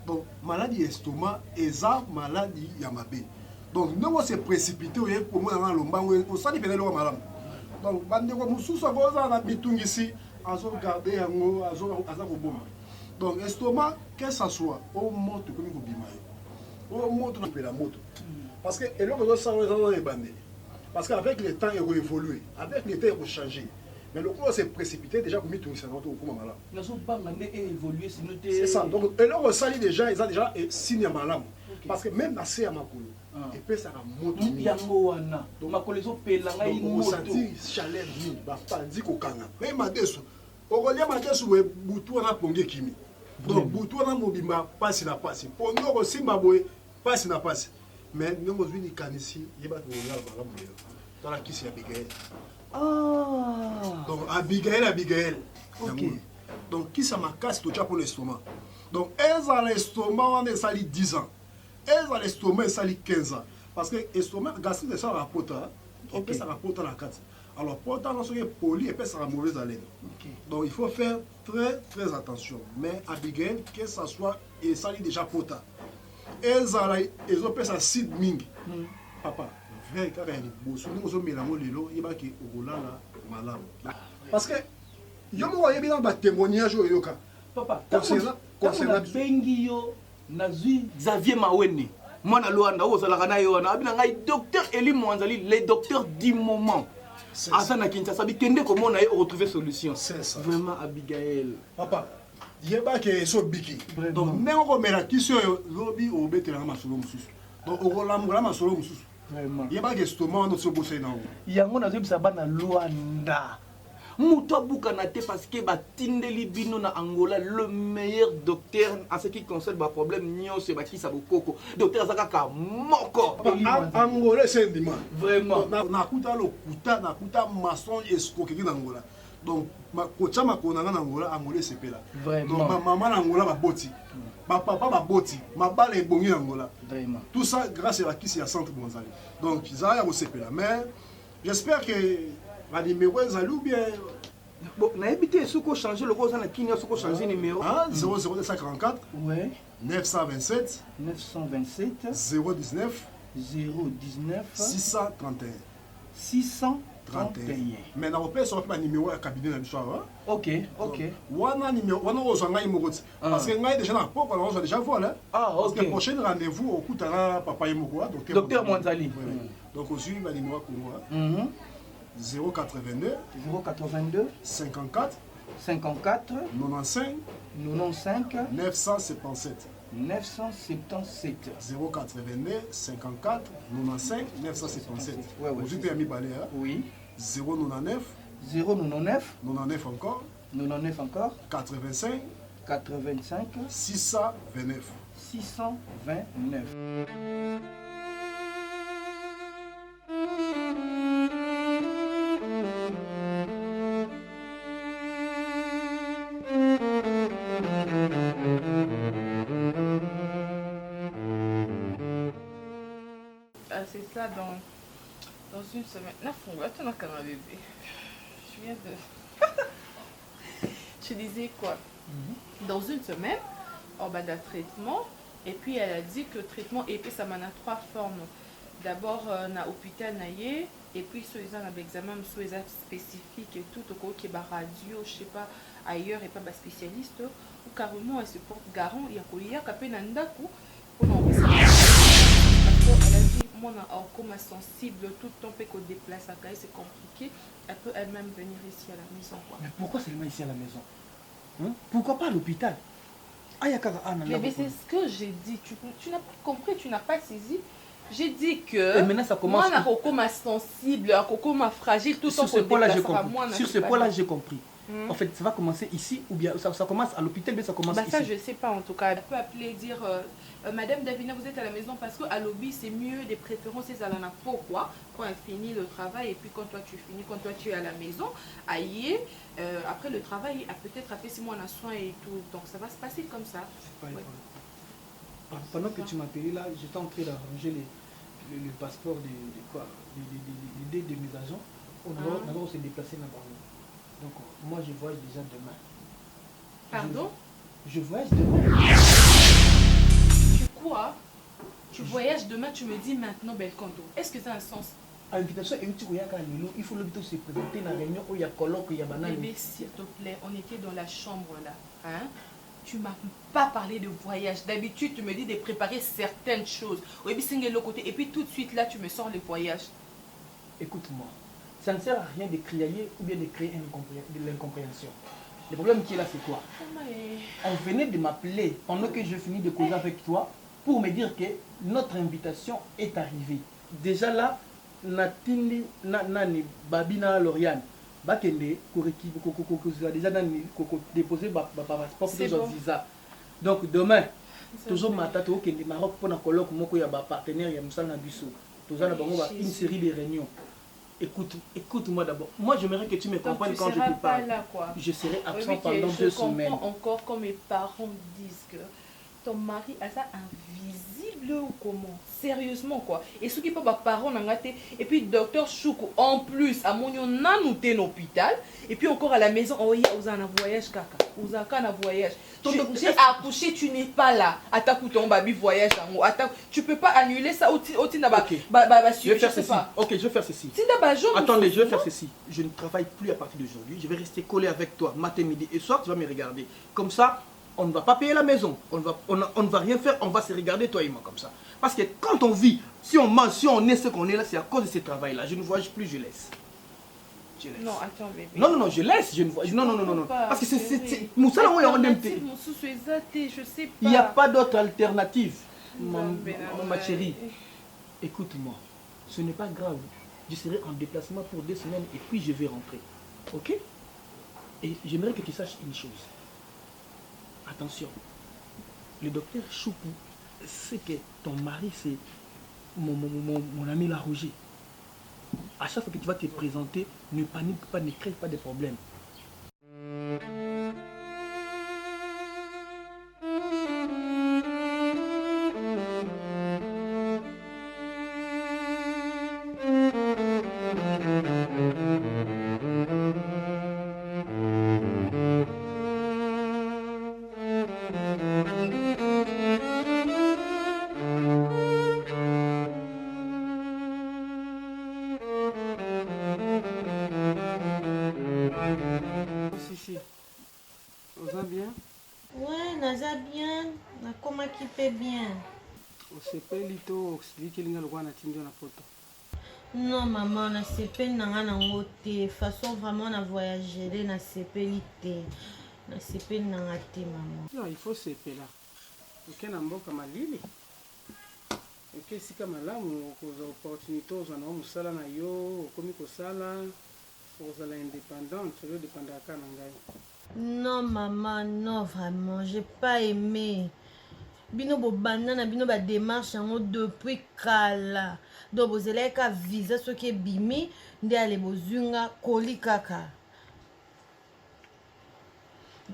S12: donc maladie estomac eza maladie ya mabe donc ndenge ose précipité oye komona nga lombango osali pene eloko malamu donc bandeko mosusu akoza na bitungisi azogarde yango aza koboma donc estomac que ça soit au moto komi kobima ye au moto napela moto parce que eloko ezosala eza na ebandeli parce que avec le temps ekoévolue avec le temps ekochanger mais le coup s'est précipité déjà komi tungisa na moto okoma malamu
S11: nazobanga nde évoluer sinon te
S12: c'est ça donc eloko osali déjà eza déjà signe ya malamu parce que même na se ya makolo epesaka moto
S11: yango wana makolo ezopela ngai
S12: osati chaleur mingi bapandi kokanga me madesu okolia madesu boye butu wana pongi ekimi donc butu wana mobimba pasi na pasi pongi okosimba boye pasi na pasi mais ndenge ozwi likanisi yebaki kongala malamu lelo tala kisi ya abigael donc abigael donc kisi ya makasi totya mpo na estomac donc ezala estomac wana esali 10 ans ezala estomac esali 15 ans parce que estomac gastrite esalaka pota epesaka pota na kati alors pota wana soki epoli epesaka mauvaise haleine donc il faut faire très attention mais abigail que ça soit esali déjà pota ezala ezopesa acide mingi papa vrai kaka ya liboso ndenge ozomela yango lelo yebaki okolala malamu parce que yo moko oyebi na batémoignage oyo yoka
S11: papa concernant bengi yo nazwi Xavier Mawene mwana Luanda ozalaka na yo wana abina ngai docteur Eli Monzali le docteur du moment asa na Kinshasa bikende komona ye retrouver solution
S12: c'est ça
S11: vraiment Abigail
S12: papa yebaki esobiki donc ndenge okomela kisi oyo lobi obetelanga masolo mosusu donc okolambola masolo mosusu yebaki estomac wana osobosai nango
S11: yango nazoyebisa bana Luanda Mouto Boukana te parce que batindeli bino na Angola le meilleur docteur en ce qui concerne ba problème nyo se ba kisa bokoko docteur Zakaka moko
S12: Angola c'est ndima
S11: vraiment
S12: nakuta lokuta nakuta maçon escroquerie na Angola donc kocha makona na Angola sepela
S11: vraiment
S12: donc maman na Angola baboti papa baboti mabala ebongi na Angola
S11: vraiment
S12: tout ça grâce à la kisi ya centre Monzali donc ça ya sepela mais j'espère que la numéro est ou bien
S11: bon na habité ce qu'on changer le cause na kinya ce qu'on changer numéro
S12: 00244
S11: ouais
S12: 927 019 631 mais na repère sur le numéro à cabinet na biso
S11: OK
S12: wana numéro wana ozanga imoko parce que ngai déjà na poko na déjà voilà parce que prochain rendez-vous au kutana papa imoko
S11: docteur Monzali
S12: donc aussi le numéro pour moi 082 54 95 977 082 54 95 977 aujourd'hui tu as mis balai
S11: oui
S12: 099 99 encore 85 629
S1: c'est ça dans une semaine. Attends, bébé. Je viens de... Je disais quoi? Dans une semaine, on va d'un traitement Et puis elle a dit que le traitement EP, ça m'a 3 formes. D'abord, na hôpital naïe, et puis sur les examens spécifiques et tout, qui est radio, je sais pas, ailleurs et pas spécialiste, ou carrément elle se porte garant, il y a quoi, il y a qu'à peine un daku, pour l'envoyer. Parce qu'elle a dit, moi, comme sensible, tout le temps qu'on déplace à Kaï, c'est compliqué, elle peut elle-même venir ici à la maison. Quoi.
S11: Mais pourquoi seulement ici à la maison? Pourquoi pas à l'hôpital?
S1: Mais c'est ce que j'ai dit. Tu n'as pas compris, tu n'as pas saisi. J'ai dit que
S11: et maintenant, ça commence.
S1: Moi, je suis sensible, je suis fragile, tout
S11: sur ce point-là, j'ai compris. Sur ce point-là, j'ai compris. En fait, ça va commencer ici ou bien ça commence à l'hôpital, mais ça commence ici.
S1: Ça, je ne sais pas en tout cas. Elle peut appeler et dire Madame Davina, vous êtes à la maison parce qu'à lobby, c'est mieux, des préférences, c'est à la pourquoi quand elle finit le travail et puis quand toi tu finis, quand toi tu es à la maison, aïe, après le travail, elle peut-être a fait 6 mois de soins et tout. Donc ça va se passer comme ça.
S11: Pendant que tu m'appelais là, j'étais en train d'arranger le passeport de mes agents. On s'est déplacé là-bas. Donc moi je voyage déjà demain.
S1: Pardon?
S11: Je voyage demain.
S1: Tu quoi? Tu voyages demain, tu me dis maintenant Belcanto. Est-ce que ça a un sens?
S11: À l'invitation, il faut l'hôpital se présenter dans la réunion où il y a colloque, il y a banane.
S1: Mais s'il te plaît, on était dans la chambre là. Hein? Tu m'as pas parlé de voyage. D'habitude, tu me dis de préparer certaines choses. Et puis tout de suite là, tu me sors le voyage.
S11: Écoute-moi, ça ne sert à rien de crier ou bien de créer de l'incompréhension. Le problème qui est là, c'est quoi? On venait de m'appeler pendant que je finis de causer avec toi pour me dire que notre invitation est arrivée. Déjà là, Natindi, Nani, Babina, Lauriane, Bakende, déjà déposé passeport pour visa. Donc demain, toujours Matato qui est Maroc pour un colloque, il y a un partenaire, il y a un Bissou. Toujours une série de réunions. Écoute-moi d'abord. Moi, j'aimerais que tu me comprennes quand je te parle. Je serai absent pendant 2 semaines.
S1: Je comprends encore quand mes parents disent que ton mari a ça invisible ou comment? Sérieusement quoi. Et ce qui peut pas parents n'engater. Et puis docteur Choukou en plus à mon nanouté l'hôpital. Et puis encore à la maison, oh yeah, vous en un voyage kaka. Vous en un voyage. J'ai accouché, tu n'es pas là. Attaque ton baby voyage en haut. Tu peux pas annuler ça au
S11: je vais faire ceci. Ok, je vais faire ceci. Attendez, je vais faire ceci. Je ne travaille plus à partir d'aujourd'hui. Je vais rester collé avec toi matin, midi et soir. Tu vas me regarder. Comme ça, on ne va pas payer la maison. On ne va rien faire. On va se regarder toi et moi comme ça. Parce que quand on vit, si on mange, si on est ce qu'on est là, c'est à cause de ce travail-là. Je ne voyage plus, je laisse.
S1: Non, attends, bébé.
S11: Non, je laisse. Je ne vois. Non. Parce que c'est. Moussa,
S1: je sais pas.
S11: Il n'y a pas d'autre alternative, ma chérie. Écoute-moi, ce n'est pas grave. Je serai en déplacement pour 2 semaines et puis je vais rentrer. Ok? Et j'aimerais que tu saches une chose. Attention, le docteur Choukou sait que ton mari c'est mon ami La Roger. À chaque fois que tu vas te présenter, ne panique pas, ne crée pas de problème.
S14: Non maman, na sepeli nanga nango te. Façon vraiment na voyager na sepeli te. Na sepeli nanga te maman.
S9: Non, il faut sepela. Ok na mboka malili. Ok sika malamu koza opportunité ozana musala na yo, okomi kosala, ozala indépendante, tu veux dépendre ka na ngai.
S14: Non maman, non vraiment, j'ai pas aimé. Bino bo banana bino ba démarche yango depuis kala. Donc vous allez qu'à visa ce qui est bimi, nde ale bozunga koli kaka.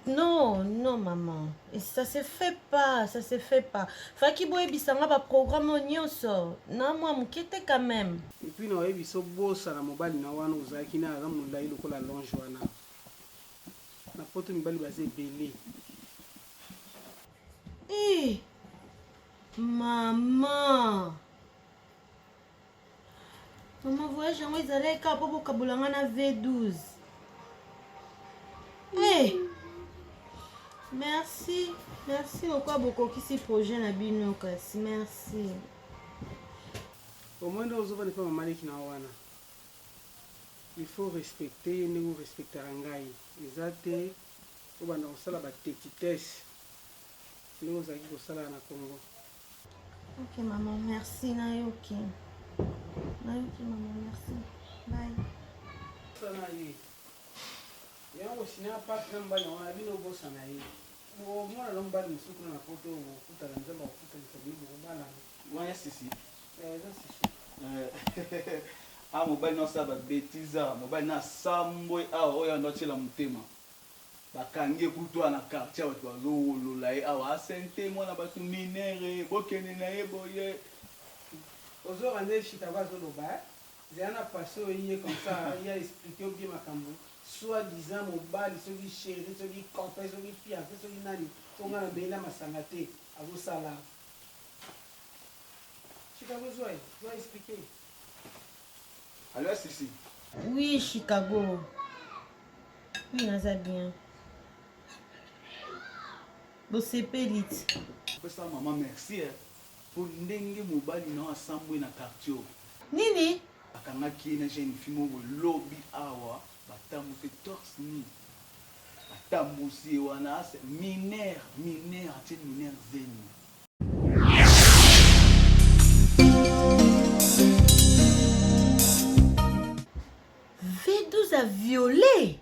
S14: Non, non maman, et ça se fait pas, ça se fait pas. Faki boye bisanga ba programme nyonso. Na moi mukete quand même.
S9: Et puis no ebiso bosa na mobali na wana uzaki na azamu la ilo kola longe wana. Na poto mibali bazé belé.
S14: Eh Maman, voyage yango ezalaki kaka mpo bokabolanga na V12. Hey, merci lokwa bokokisi projet na bino kasi merci.
S9: Omoi nde ozovanda mpe mama leki na wana il faut respecter ndenge orespectaka ngai eza te obanda kosala batetitese ndenge ozalaki kosala na Congo.
S14: Ok maman, merci nayoki maman, merci. Bye.
S9: Sana ye yango sina pati na mbali wana bino bosana ye mwana na mbali mosuku na poto okutala nzambe akutalisa bibo obala
S2: waya sisi
S9: eza sisi
S2: ah mobali nyonso ya babetiza mobali na sambwe awa oyo ando atyela motema bakangi ekutu wana quartier bato bazowolola ye awa asente mwana bato minere bokende na ye boye
S9: ozoka nde chitava azoloba zela na pase oye comme ça ya explike obie makambo soit disant mobali soki chéri soki copain soki fiancé soki nani tonga na beyela masanga te azosala Chicago zwa expliquer.
S2: Alors Sissi.
S14: Oui, Chicago. Oui, naza bien. Bosepelite.
S2: Pesa maman merci pour ndenge mobali na asambwe na quartier.
S14: Nini?
S2: Akangaki na jeune fille mo lobby awa batamu te torse ni. Batamu si wana mineur atie mineur zeni.
S14: V12 a violé.